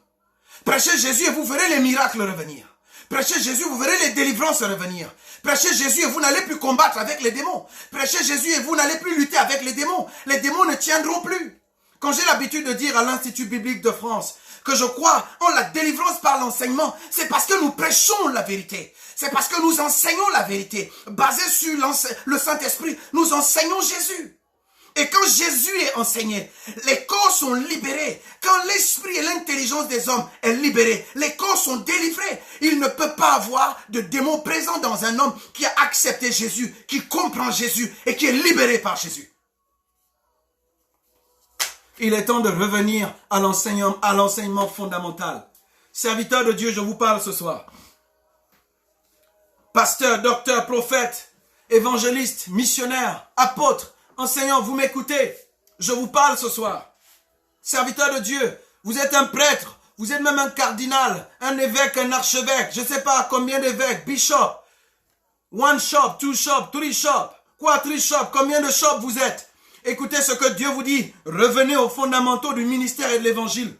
Prêchez Jésus et vous verrez les miracles revenir. Prêchez Jésus, vous verrez les délivrances revenir. Prêchez Jésus et vous n'allez plus combattre avec les démons. Prêchez Jésus et vous n'allez plus lutter avec les démons. Les démons ne tiendront plus. Quand j'ai l'habitude de dire à l'Institut biblique de France que je crois en la délivrance par l'enseignement, c'est parce que nous prêchons la vérité. C'est parce que nous enseignons la vérité. Basé sur le Saint-Esprit, nous enseignons Jésus. Et quand Jésus est enseigné, les corps sont libérés. Quand l'esprit et l'intelligence des hommes est libérée, les corps sont délivrés. Il ne peut pas avoir de démon présent dans un homme qui a accepté Jésus, qui comprend Jésus et qui est libéré par Jésus. Il est temps de revenir à l'enseignement fondamental. Serviteur de Dieu, je vous parle ce soir. Pasteur, docteur, prophète, évangéliste, missionnaire, apôtre, enseignant, vous m'écoutez? Je vous parle ce soir. Serviteur de Dieu, vous êtes un prêtre, vous êtes même un cardinal, un évêque, un archevêque, je ne sais pas combien d'évêques, bishop, one shop, two shop, three shop, quadri shop, combien de shops vous êtes? Écoutez ce que Dieu vous dit, revenez aux fondamentaux du ministère et de l'évangile.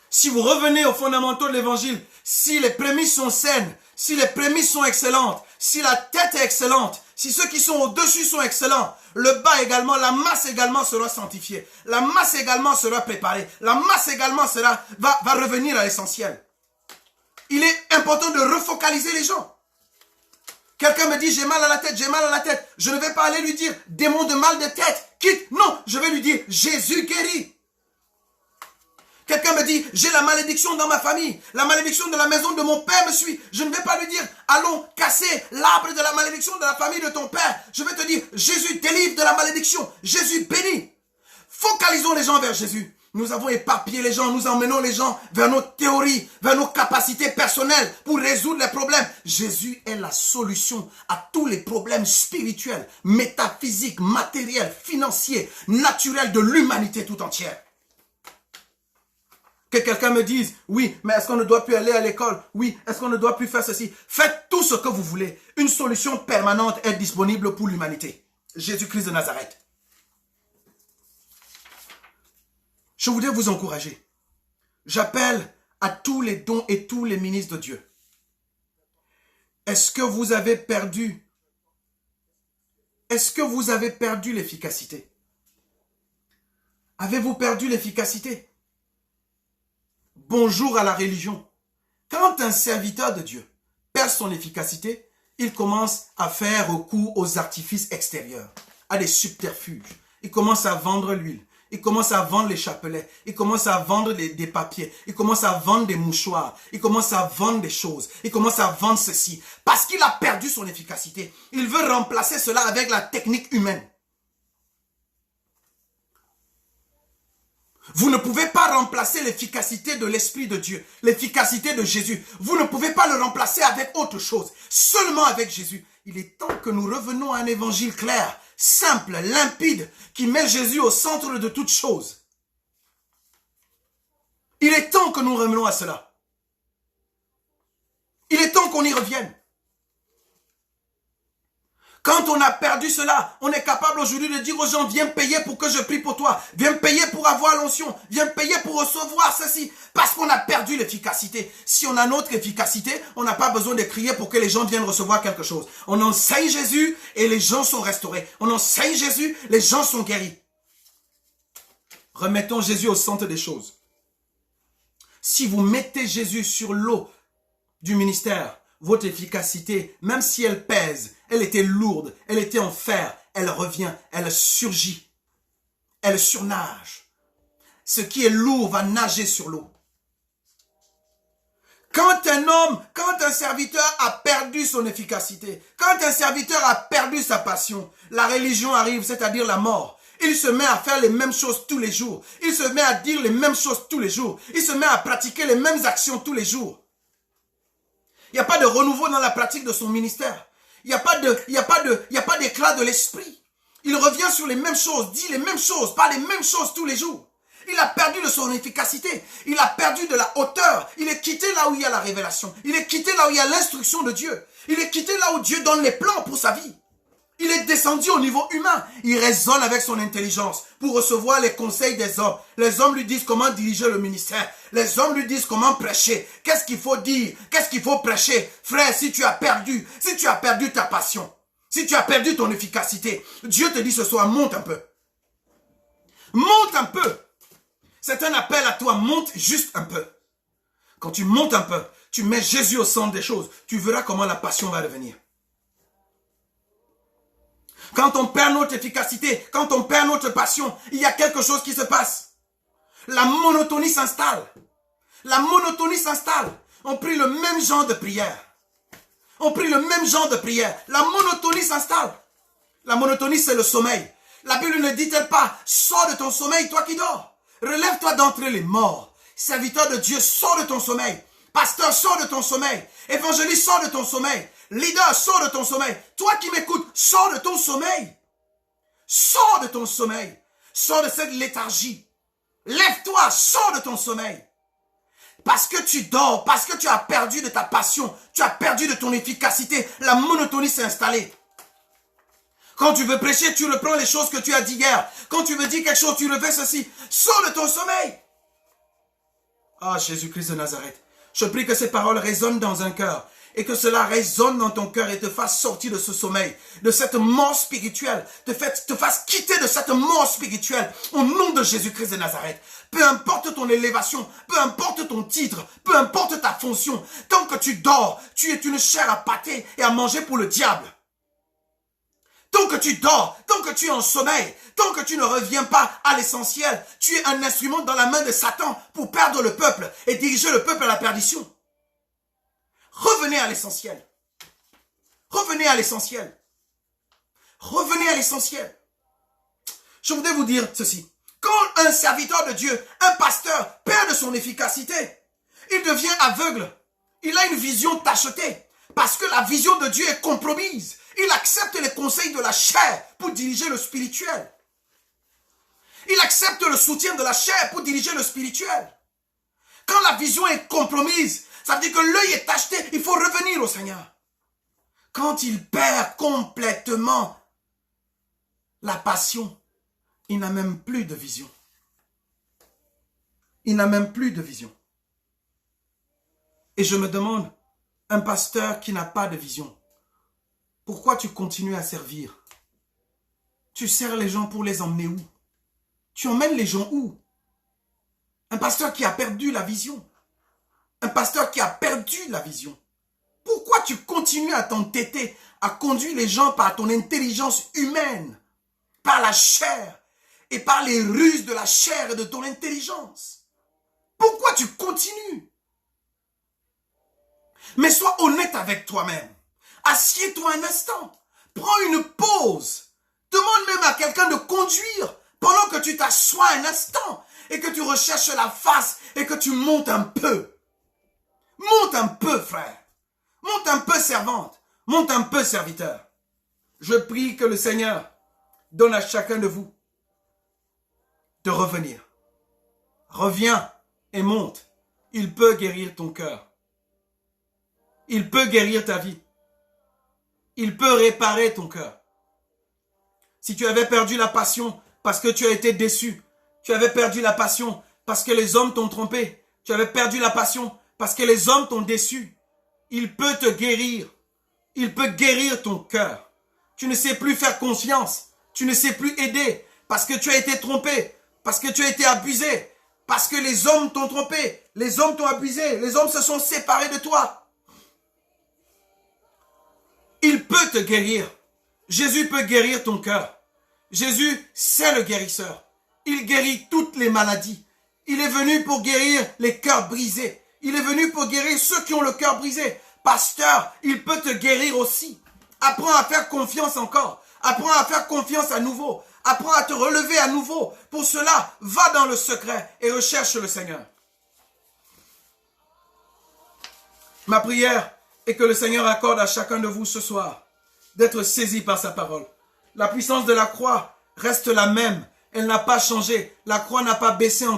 Si vous revenez aux fondamentaux de l'évangile, si les prémices sont saines, si les prémices sont excellentes, si la tête est excellente, si ceux qui sont au-dessus sont excellents, le bas également, la masse également sera sanctifiée. La masse également sera préparée. La masse également va revenir à l'essentiel. Il est important de refocaliser les gens. Quelqu'un me dit, j'ai mal à la tête, j'ai mal à la tête. Je ne vais pas aller lui dire, démon de mal de tête, quitte. Non, je vais lui dire, Jésus guérit. Quelqu'un me dit, j'ai la malédiction dans ma famille. La malédiction de la maison de mon père me suit. Je ne vais pas lui dire, allons casser l'arbre de la malédiction de la famille de ton père. Je vais te dire, Jésus délivre de la malédiction. Jésus bénit. Focalisons les gens vers Jésus. Nous avons éparpillé les gens, nous emmenons les gens vers nos théories, vers nos capacités personnelles pour résoudre les problèmes. Jésus est la solution à tous les problèmes spirituels, métaphysiques, matériels, financiers, naturels de l'humanité tout entière. Que quelqu'un me dise, oui, mais est-ce qu'on ne doit plus aller à l'école? Oui, est-ce qu'on ne doit plus faire ceci? Faites tout ce que vous voulez. Une solution permanente est disponible pour l'humanité. Jésus-Christ de Nazareth. Je voudrais vous encourager. J'appelle à tous les dons et tous les ministres de Dieu. Est-ce que vous avez perdu? Est-ce que vous avez perdu l'efficacité? Avez-vous perdu l'efficacité? Bonjour à la religion. Quand un serviteur de Dieu perd son efficacité, il commence à faire recours aux artifices extérieurs, à des subterfuges. Il commence à vendre l'huile. Il commence à vendre les chapelets. Il commence à vendre des papiers. Il commence à vendre des mouchoirs. Il commence à vendre des choses. Il commence à vendre ceci. Parce qu'il a perdu son efficacité. Il veut remplacer cela avec la technique humaine. Vous ne pouvez pas remplacer l'efficacité de l'Esprit de Dieu, l'efficacité de Jésus. Vous ne pouvez pas le remplacer avec autre chose, seulement avec Jésus. Il est temps que nous revenons à un évangile clair, simple, limpide, qui met Jésus au centre de toutes choses. Il est temps que nous revenons à cela. Il est temps qu'on y revienne. Quand on a perdu cela, on est capable aujourd'hui de dire aux gens, viens payer pour que je prie pour toi. Viens payer pour avoir l'onction. Viens payer pour recevoir ceci. Parce qu'on a perdu l'efficacité. Si on a notre efficacité, on n'a pas besoin de crier pour que les gens viennent recevoir quelque chose. On enseigne Jésus et les gens sont restaurés. On enseigne Jésus, les gens sont guéris. Remettons Jésus au centre des choses. Si vous mettez Jésus sur l'eau du ministère, votre efficacité, même si elle pèse, elle était lourde, elle était en fer, elle revient, elle surgit, elle surnage. Ce qui est lourd va nager sur l'eau. Quand un serviteur a perdu son efficacité, quand un serviteur a perdu sa passion, la religion arrive, c'est-à-dire la mort. Il se met à faire les mêmes choses tous les jours. Il se met à dire les mêmes choses tous les jours. Il se met à pratiquer les mêmes actions tous les jours. Il n'y a pas de renouveau dans la pratique de son ministère. Il n'y a pas d'éclat de l'esprit. Il revient sur les mêmes choses, dit les mêmes choses, parle les mêmes choses tous les jours. Il a perdu de son efficacité. Il a perdu de la hauteur. Il est quitté là où il y a la révélation. Il est quitté là où il y a l'instruction de Dieu. Il est quitté là où Dieu donne les plans pour sa vie. Il est descendu au niveau humain. Il raisonne avec son intelligence pour recevoir les conseils des hommes. Les hommes lui disent comment diriger le ministère. Les hommes lui disent comment prêcher. Qu'est-ce qu'il faut dire? Qu'est-ce qu'il faut prêcher? Frère, si tu as perdu ta passion, si tu as perdu ton efficacité, Dieu te dit ce soir, monte un peu. Monte un peu. C'est un appel à toi, monte juste un peu. Quand tu montes un peu, tu mets Jésus au centre des choses. Tu verras comment la passion va revenir. Quand on perd notre efficacité, quand on perd notre passion, il y a quelque chose qui se passe. La monotonie s'installe. La monotonie s'installe. On prie le même genre de prière. On prie le même genre de prière. La monotonie s'installe. La monotonie, c'est le sommeil. La Bible ne dit-elle pas, sors de ton sommeil, toi qui dors. Relève-toi d'entre les morts. Serviteur de Dieu, sors de ton sommeil. Pasteur, sors de ton sommeil. Évangéliste, sors de ton sommeil. Leader, sors de ton sommeil. Toi qui m'écoutes, sors de ton sommeil. Sors de ton sommeil. Sors de cette léthargie. Lève-toi, sors de ton sommeil. Parce que tu dors, parce que tu as perdu de ta passion, tu as perdu de ton efficacité, la monotonie s'est installée. Quand tu veux prêcher, tu reprends les choses que tu as dit hier. Quand tu veux dire quelque chose, tu refais ceci. Sors de ton sommeil. Ah, Jésus-Christ de Nazareth. Je prie que ces paroles résonnent dans un cœur et que cela résonne dans ton cœur et te fasse sortir de ce sommeil, de cette mort spirituelle, te fasse quitter de cette mort spirituelle au nom de Jésus-Christ de Nazareth. Peu importe ton élévation, peu importe ton titre, peu importe ta fonction, tant que tu dors, tu es une chair à pâter et à manger pour le diable. Tant que tu dors, tant que tu es en sommeil, tant que tu ne reviens pas à l'essentiel, tu es un instrument dans la main de Satan pour perdre le peuple et diriger le peuple à la perdition. Revenez à l'essentiel. Revenez à l'essentiel. Revenez à l'essentiel. Je voudrais vous dire ceci. Quand un serviteur de Dieu, un pasteur, perd de son efficacité, il devient aveugle. Il a une vision tachetée parce que la vision de Dieu est compromise. Il accepte les conseils de la chair pour diriger le spirituel. Il accepte le soutien de la chair pour diriger le spirituel. Quand la vision est compromise, ça veut dire que l'œil est tacheté, il faut revenir au Seigneur. Quand il perd complètement la passion, il n'a même plus de vision. Il n'a même plus de vision. Et je me demande, un pasteur qui n'a pas de vision, pourquoi tu continues à servir? Tu sers les gens pour les emmener où? Tu emmènes les gens où? Un pasteur qui a perdu la vision. Un pasteur qui a perdu la vision. Pourquoi tu continues à t'entêter, à conduire les gens par ton intelligence humaine, par la chair et par les ruses de la chair et de ton intelligence? Pourquoi tu continues? Mais sois honnête avec toi-même. Assieds-toi un instant. Prends une pause. Demande même à quelqu'un de conduire pendant que tu t'assois un instant et que tu recherches la face et que tu montes un peu. Monte un peu, frère. Monte un peu, servante. Monte un peu, serviteur. Je prie que le Seigneur donne à chacun de vous de revenir. Reviens et monte. Il peut guérir ton cœur. Il peut guérir ta vie. Il peut réparer ton cœur. Si tu avais perdu la passion parce que tu as été déçu, tu avais perdu la passion parce que les hommes t'ont trompé, tu avais perdu la passion parce que les hommes t'ont déçu, il peut te guérir. Il peut guérir ton cœur. Tu ne sais plus faire confiance. Tu ne sais plus aider parce que tu as été trompé, parce que tu as été abusé, parce que les hommes t'ont trompé, les hommes t'ont abusé, les hommes se sont séparés de toi. Il peut te guérir. Jésus peut guérir ton cœur. Jésus, c'est le guérisseur. Il guérit toutes les maladies. Il est venu pour guérir les cœurs brisés. Il est venu pour guérir ceux qui ont le cœur brisé. Pasteur, il peut te guérir aussi. Apprends à faire confiance encore. Apprends à faire confiance à nouveau. Apprends à te relever à nouveau. Pour cela, va dans le secret et recherche le Seigneur. Ma prière est que le Seigneur accorde à chacun de vous ce soir d'être saisi par sa parole. La puissance de la croix reste la même. Elle n'a pas changé. La croix n'a pas baissé en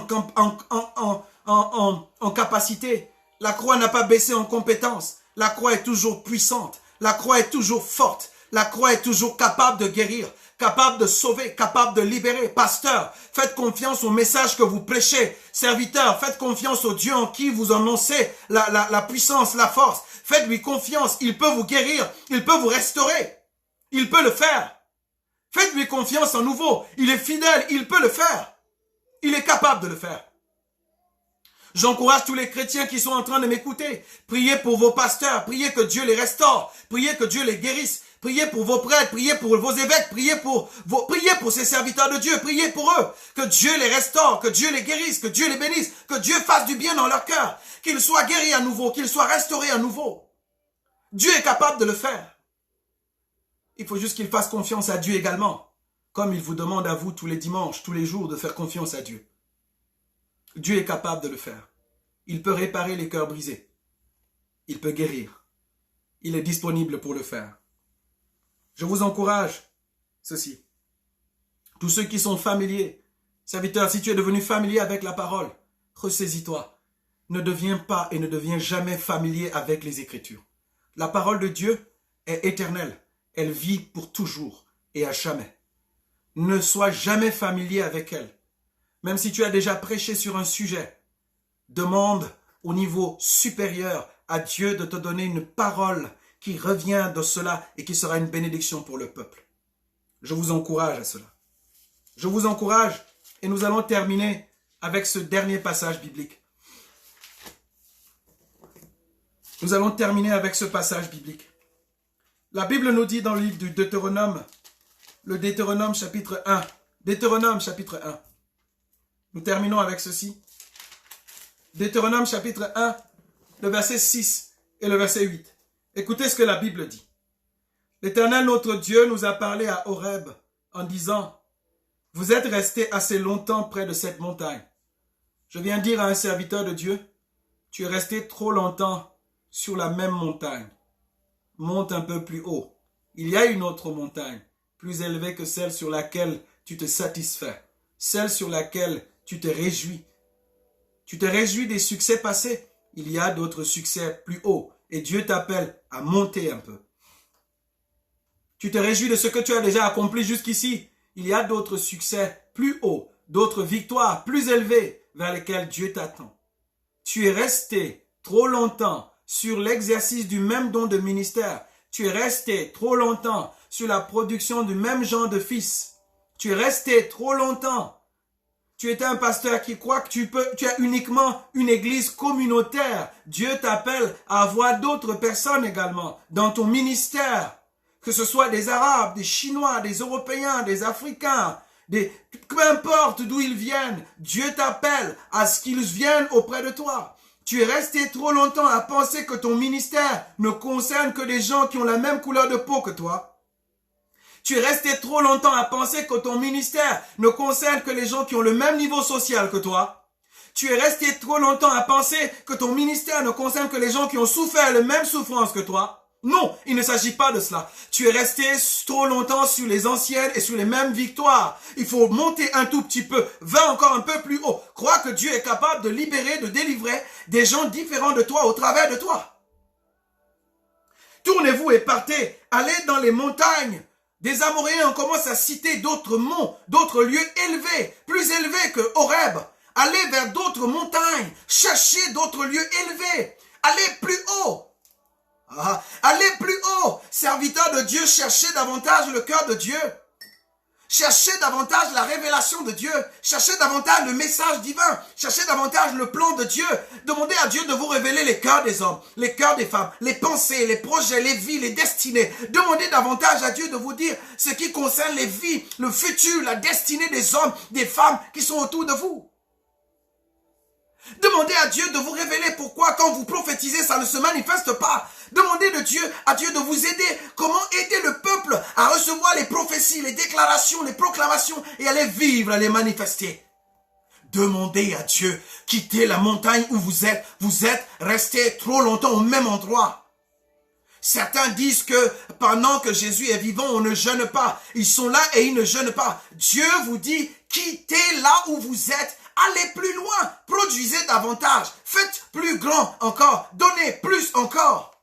capacité. La croix n'a pas baissé en compétence. La croix est toujours puissante. La croix est toujours forte. La croix est toujours capable de guérir, capable de sauver, capable de libérer. Pasteur, faites confiance au message que vous prêchez. Serviteur, faites confiance au Dieu en qui vous annoncez la puissance, la force. Faites-lui confiance. Il peut vous guérir. Il peut vous restaurer. Il peut le faire. Faites-lui confiance en nouveau. Il est fidèle. Il peut le faire. Il est capable de le faire. J'encourage tous les chrétiens qui sont en train de m'écouter. Priez pour vos pasteurs. Priez que Dieu les restaure. Priez que Dieu les guérisse. Priez pour vos prêtres. Priez pour vos évêques. Priez pour ces serviteurs de Dieu. Priez pour eux. Que Dieu les restaure. Que Dieu les guérisse. Que Dieu les bénisse. Que Dieu fasse du bien dans leur cœur. Qu'ils soient guéris à nouveau. Qu'ils soient restaurés à nouveau. Dieu est capable de le faire. Il faut juste qu'ils fassent confiance à Dieu également. Comme il vous demande à vous tous les dimanches, tous les jours de faire confiance à Dieu. Dieu est capable de le faire. Il peut réparer les cœurs brisés. Il peut guérir. Il est disponible pour le faire. Je vous encourage ceci. Tous ceux qui sont familiers, serviteurs, si tu es devenu familier avec la parole, ressaisis-toi. Ne deviens pas et ne deviens jamais familier avec les Écritures. La parole de Dieu est éternelle. Elle vit pour toujours et à jamais. Ne sois jamais familier avec elle. Même si tu as déjà prêché sur un sujet, demande au niveau supérieur à Dieu de te donner une parole qui revient de cela et qui sera une bénédiction pour le peuple. Je vous encourage à cela. Je vous encourage et nous allons terminer avec ce dernier passage biblique. Nous allons terminer avec ce passage biblique. La Bible nous dit dans le livre du Deutéronome, le Deutéronome chapitre 1. Deutéronome chapitre 1. Nous terminons avec ceci. Deutéronome chapitre 1, le verset 6 et le verset 8. Écoutez ce que la Bible dit. L'Éternel notre Dieu nous a parlé à Horeb en disant, Vous êtes resté assez longtemps près de cette montagne. Je viens dire à un serviteur de Dieu, tu es resté trop longtemps sur la même montagne. Monte un peu plus haut. Il y a une autre montagne, plus élevée que celle sur laquelle tu te satisfais, celle sur laquelle tu te réjouis. Tu te réjouis des succès passés. Il y a d'autres succès plus hauts et Dieu t'appelle à monter un peu. Tu te réjouis de ce que tu as déjà accompli jusqu'ici. Il y a d'autres succès plus hauts, d'autres victoires plus élevées vers lesquelles Dieu t'attend. Tu es resté trop longtemps sur l'exercice du même don de ministère. Tu es resté trop longtemps sur la production du même genre de fils. Tu es resté trop longtemps. Tu étais un pasteur qui croit que tu as uniquement une église communautaire. Dieu t'appelle à avoir d'autres personnes également dans ton ministère. Que ce soit des Arabes, des Chinois, des Européens, des Africains, peu importe d'où ils viennent, Dieu t'appelle à ce qu'ils viennent auprès de toi. Tu es resté trop longtemps à penser que ton ministère ne concerne que des gens qui ont la même couleur de peau que toi. Tu es resté trop longtemps à penser que ton ministère ne concerne que les gens qui ont le même niveau social que toi. Tu es resté trop longtemps à penser que ton ministère ne concerne que les gens qui ont souffert les mêmes souffrances que toi. Non, il ne s'agit pas de cela. Tu es resté trop longtemps sur les anciennes et sur les mêmes victoires. Il faut monter un tout petit peu, va encore un peu plus haut. Crois que Dieu est capable de libérer, de délivrer des gens différents de toi au travers de toi. Tournez-vous et partez, allez dans les montagnes. Des Amoréens, on commence à citer d'autres monts, d'autres lieux élevés, plus élevés que Horeb. Allez vers d'autres montagnes, cherchez d'autres lieux élevés, allez plus haut. Allez plus haut, serviteurs de Dieu, cherchez davantage le cœur de Dieu. Cherchez davantage la révélation de Dieu. Cherchez davantage le message divin. Cherchez davantage le plan de Dieu. Demandez à Dieu de vous révéler les cœurs des hommes, les cœurs des femmes, les pensées, les projets, les vies, les destinées. Demandez davantage à Dieu de vous dire ce qui concerne les vies, le futur, la destinée des hommes, des femmes qui sont autour de vous. Demandez à Dieu de vous révéler pourquoi quand vous prophétisez, ça ne se manifeste pas. Demandez à Dieu de vous aider. Comment aider le peuple à recevoir les prophéties, les déclarations, les proclamations et à les vivre, à les manifester. Demandez à Dieu, quittez la montagne où vous êtes. Vous êtes resté trop longtemps au même endroit. Certains disent que pendant que Jésus est vivant, on ne jeûne pas. Ils sont là et ils ne jeûnent pas. Dieu vous dit, quittez là où vous êtes. Allez plus loin, produisez davantage, faites plus grand encore, donnez plus encore.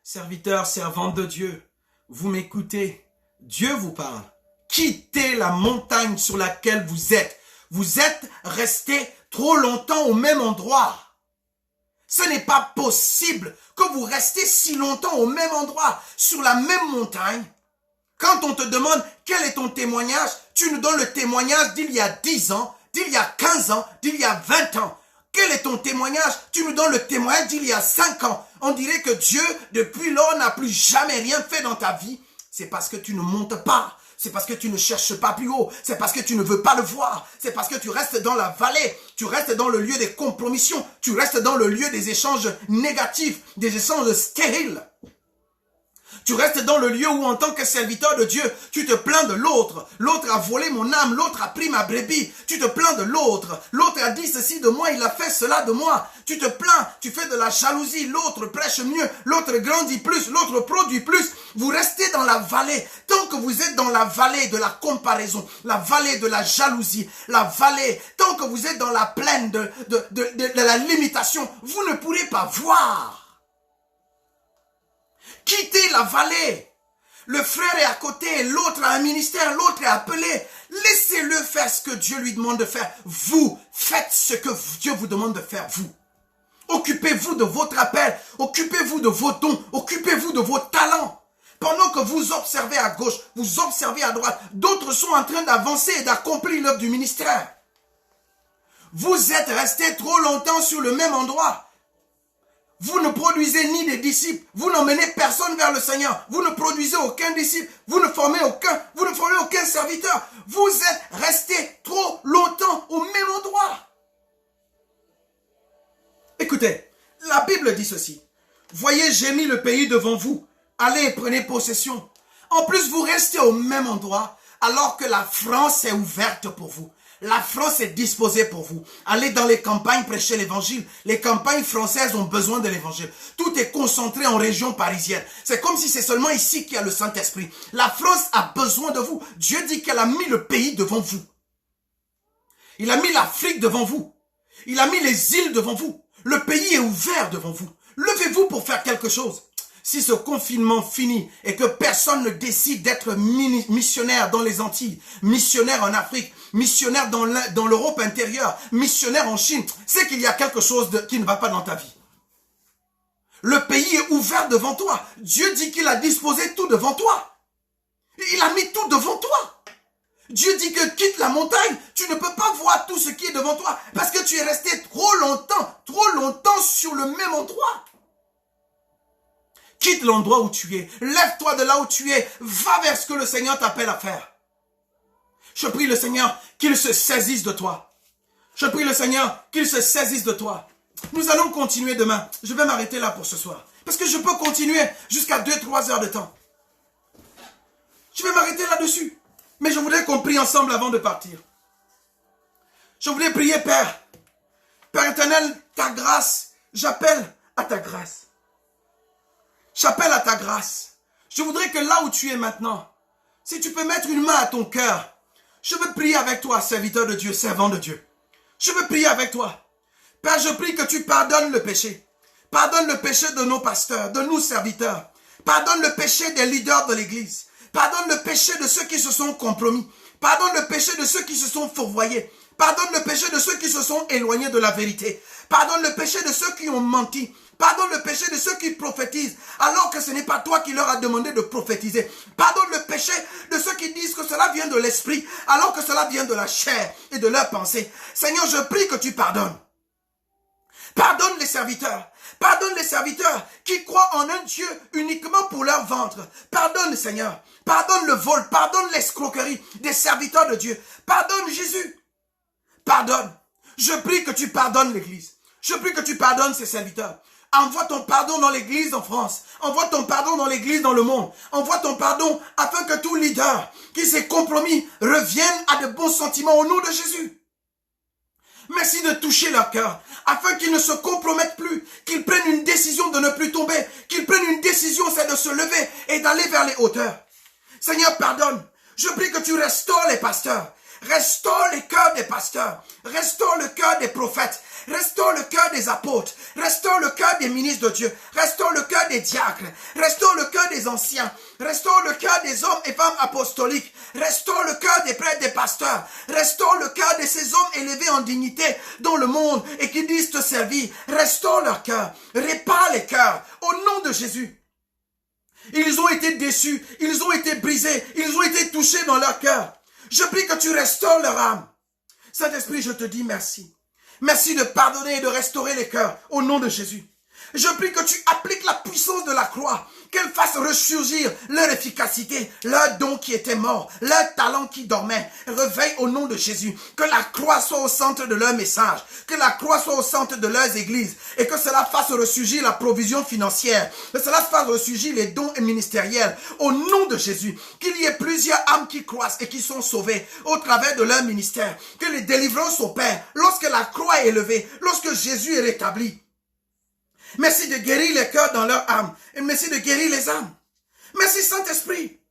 Serviteurs, servantes de Dieu, vous m'écoutez, Dieu vous parle. Quittez la montagne sur laquelle vous êtes. Vous êtes resté trop longtemps au même endroit. Ce n'est pas possible que vous restez si longtemps au même endroit, sur la même montagne. Quand on te demande quel est ton témoignage, tu nous donnes le témoignage d'il y a 10 ans, d'il y a 15 ans, d'il y a 20 ans. Quel est ton témoignage? Tu nous donnes le témoignage d'il y a 5 ans. On dirait que Dieu, depuis lors, n'a plus jamais rien fait dans ta vie. C'est parce que tu ne montes pas. C'est parce que tu ne cherches pas plus haut. C'est parce que tu ne veux pas le voir. C'est parce que tu restes dans la vallée. Tu restes dans le lieu des compromissions. Tu restes dans le lieu des échanges négatifs, des échanges stériles. Tu restes dans le lieu où en tant que serviteur de Dieu, tu te plains de l'autre. L'autre a volé mon âme, l'autre a pris ma brebis. Tu te plains de l'autre. L'autre a dit ceci de moi, il a fait cela de moi. Tu te plains, tu fais de la jalousie. L'autre prêche mieux, l'autre grandit plus, l'autre produit plus. Vous restez dans la vallée. Tant que vous êtes dans la vallée de la comparaison, la vallée de la jalousie, la vallée, tant que vous êtes dans la plaine de la limitation, vous ne pourrez pas voir. Quittez la vallée. Le frère est à côté, l'autre a un ministère, l'autre est appelé. Laissez-le faire ce que Dieu lui demande de faire. Vous, faites ce que Dieu vous demande de faire, vous. Occupez-vous de votre appel, occupez-vous de vos dons, occupez-vous de vos talents. Pendant que vous observez à gauche, vous observez à droite, d'autres sont en train d'avancer et d'accomplir l'œuvre du ministère. Vous êtes resté trop longtemps sur le même endroit. Vous ne produisez ni des disciples, vous n'emmenez personne vers le Seigneur, vous ne produisez aucun disciple, vous ne formez aucun serviteur. Vous êtes resté trop longtemps au même endroit. Écoutez, la Bible dit ceci. Voyez, j'ai mis le pays devant vous. Allez et prenez possession. En plus, vous restez au même endroit. alors que la France est ouverte pour vous. La France est disposée pour vous. Allez dans les campagnes prêcher l'évangile. Les campagnes françaises ont besoin de l'évangile. Tout est concentré en région parisienne. C'est comme si c'est seulement ici qu'il y a le Saint-Esprit. La France a besoin de vous. Dieu dit qu'elle a mis le pays devant vous. Il a mis l'Afrique devant vous. Il a mis les îles devant vous. Le pays est ouvert devant vous. Levez-vous pour faire quelque chose. Si ce confinement finit et que personne ne décide d'être missionnaire dans les Antilles, missionnaire en Afrique, missionnaire dans l'Europe intérieure, missionnaire en Chine, c'est qu'il y a quelque chose qui ne va pas dans ta vie. Le pays est ouvert devant toi. Dieu dit qu'il a disposé tout devant toi. Il a mis tout devant toi. Dieu dit que quitte la montagne, tu ne peux pas voir tout ce qui est devant toi parce que tu es resté trop longtemps sur le même endroit. Quitte l'endroit où tu es. Lève-toi de là où tu es. Va vers ce que le Seigneur t'appelle à faire. Je prie le Seigneur qu'il se saisisse de toi. Je prie le Seigneur qu'il se saisisse de toi. Nous allons continuer demain. Je vais m'arrêter là pour ce soir. Parce que je peux continuer jusqu'à 2-3 heures de temps. Je vais m'arrêter là-dessus. Mais je voudrais qu'on prie ensemble avant de partir. Je voulais prier, Père. Père éternel, ta grâce, j'appelle à ta grâce. J'appelle à ta grâce. Je voudrais que là où tu es maintenant, si tu peux mettre une main à ton cœur, je veux prier avec toi, serviteur de Dieu, servant de Dieu. Je veux prier avec toi. Père, je prie que tu pardonnes le péché. Pardonne le péché de nos pasteurs, de nos serviteurs. Pardonne le péché des leaders de l'église. Pardonne le péché de ceux qui se sont compromis. Pardonne le péché de ceux qui se sont fourvoyés. Pardonne le péché de ceux qui se sont éloignés de la vérité. Pardonne le péché de ceux qui ont menti. Pardonne le péché de ceux qui prophétisent alors que ce n'est pas toi qui leur as demandé de prophétiser. Pardonne le péché de ceux qui disent que cela vient de l'esprit alors que cela vient de la chair et de leurs pensées. Seigneur, je prie que tu pardonnes. Pardonne les serviteurs. Pardonne les serviteurs qui croient en un Dieu uniquement pour leur ventre. Pardonne, Seigneur. Pardonne le vol. Pardonne l'escroquerie des serviteurs de Dieu. Pardonne Jésus. Pardonne. Je prie que tu pardonnes l'Église. Je prie que tu pardonnes ces serviteurs. Envoie ton pardon dans l'Église en France. Envoie ton pardon dans l'Église dans le monde. Envoie ton pardon afin que tout leader qui s'est compromis revienne à de bons sentiments au nom de Jésus. Merci de toucher leur cœur, afin qu'ils ne se compromettent plus, qu'ils prennent une décision de ne plus tomber, qu'ils prennent une décision, c'est de se lever et d'aller vers les hauteurs. Seigneur, pardonne. Je prie que tu restaures les pasteurs. Restaure les cœurs des pasteurs. Restaure le cœur des prophètes. Restaure le cœur des apôtres. Restaure le cœur des ministres de Dieu. Restaure le cœur des diacres. Restaure le cœur des anciens. Restaure le cœur des hommes et femmes apostoliques. Restaure le cœur des prêtres, des pasteurs. Restaure le cœur de ces hommes élevés en dignité dans le monde et qui disent te servir. Restaure leur cœur. Répare les cœurs. Au nom de Jésus. Ils ont été déçus. Ils ont été brisés. Ils ont été touchés dans leur cœur. Je prie que tu restaures leur âme. Saint-Esprit, je te dis merci. Merci de pardonner et de restaurer les cœurs au nom de Jésus. Je prie que tu appliques la puissance de la croix, qu'elle fasse ressurgir leur efficacité, leur don qui était mort, leur talent qui dormait. Réveille au nom de Jésus, que la croix soit au centre de leur message, que la croix soit au centre de leurs églises et que cela fasse ressurgir la provision financière, que cela fasse ressurgir les dons ministériels au nom de Jésus, qu'il y ait plusieurs âmes qui croissent et qui sont sauvées au travers de leur ministère, que les délivrances opèrent lorsque la croix est élevée, lorsque Jésus est rétabli. Merci de guérir les cœurs dans leur âme. Et merci de guérir les âmes. Merci Saint-Esprit.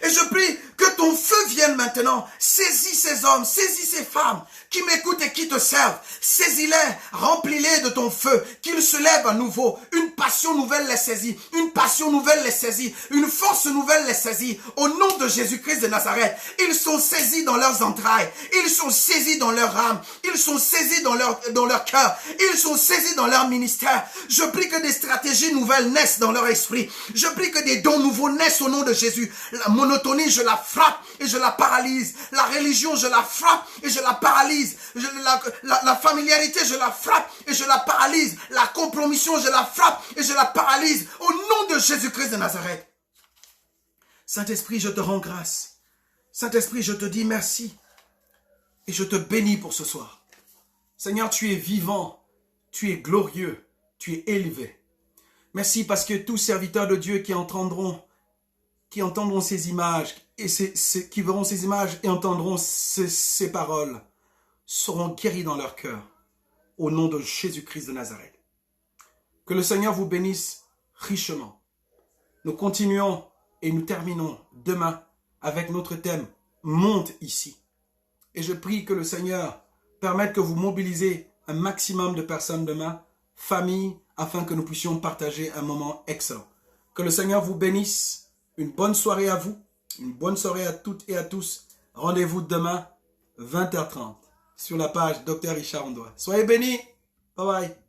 Et je prie que ton feu vienne maintenant. Saisis ces hommes, saisis ces femmes qui m'écoutent et qui te servent. Saisis-les, remplis-les de ton feu, qu'ils se lèvent à nouveau. Une passion nouvelle les saisit, une passion nouvelle les saisit, une force nouvelle les saisit. Au nom de Jésus-Christ de Nazareth, ils sont saisis dans leurs entrailles, ils sont saisis dans leur âme, ils sont saisis dans leur cœur, ils sont saisis dans leur ministère. Je prie que des stratégies nouvelles naissent dans leur esprit. Je prie que des dons nouveaux naissent au nom de Jésus. La monotonie, je la frappe et je la paralyse. La religion, je la frappe et je la paralyse. La familiarité, je la frappe et je la paralyse. La compromission, je la frappe et je la paralyse. Au nom de Jésus-Christ de Nazareth. Saint-Esprit, je te rends grâce. Saint-Esprit, je te dis merci. Et je te bénis pour ce soir. Seigneur, tu es vivant. Tu es glorieux. Tu es élevé. Merci parce que tous serviteurs de Dieu qui entendront ces images, et qui verront ces images et entendront ces paroles seront guéris dans leur cœur au nom de Jésus-Christ de Nazareth. Que le Seigneur vous bénisse richement. Nous continuons et nous terminons demain avec notre thème « Monte ici ». Et je prie que le Seigneur permette que vous mobilisez un maximum de personnes demain, famille, afin que nous puissions partager un moment excellent. Que le Seigneur vous bénisse. Une bonne soirée à vous. Une bonne soirée à toutes et à tous. Rendez-vous demain, 20h30, sur la page Dr Richard Ondoa. Soyez bénis. Bye bye.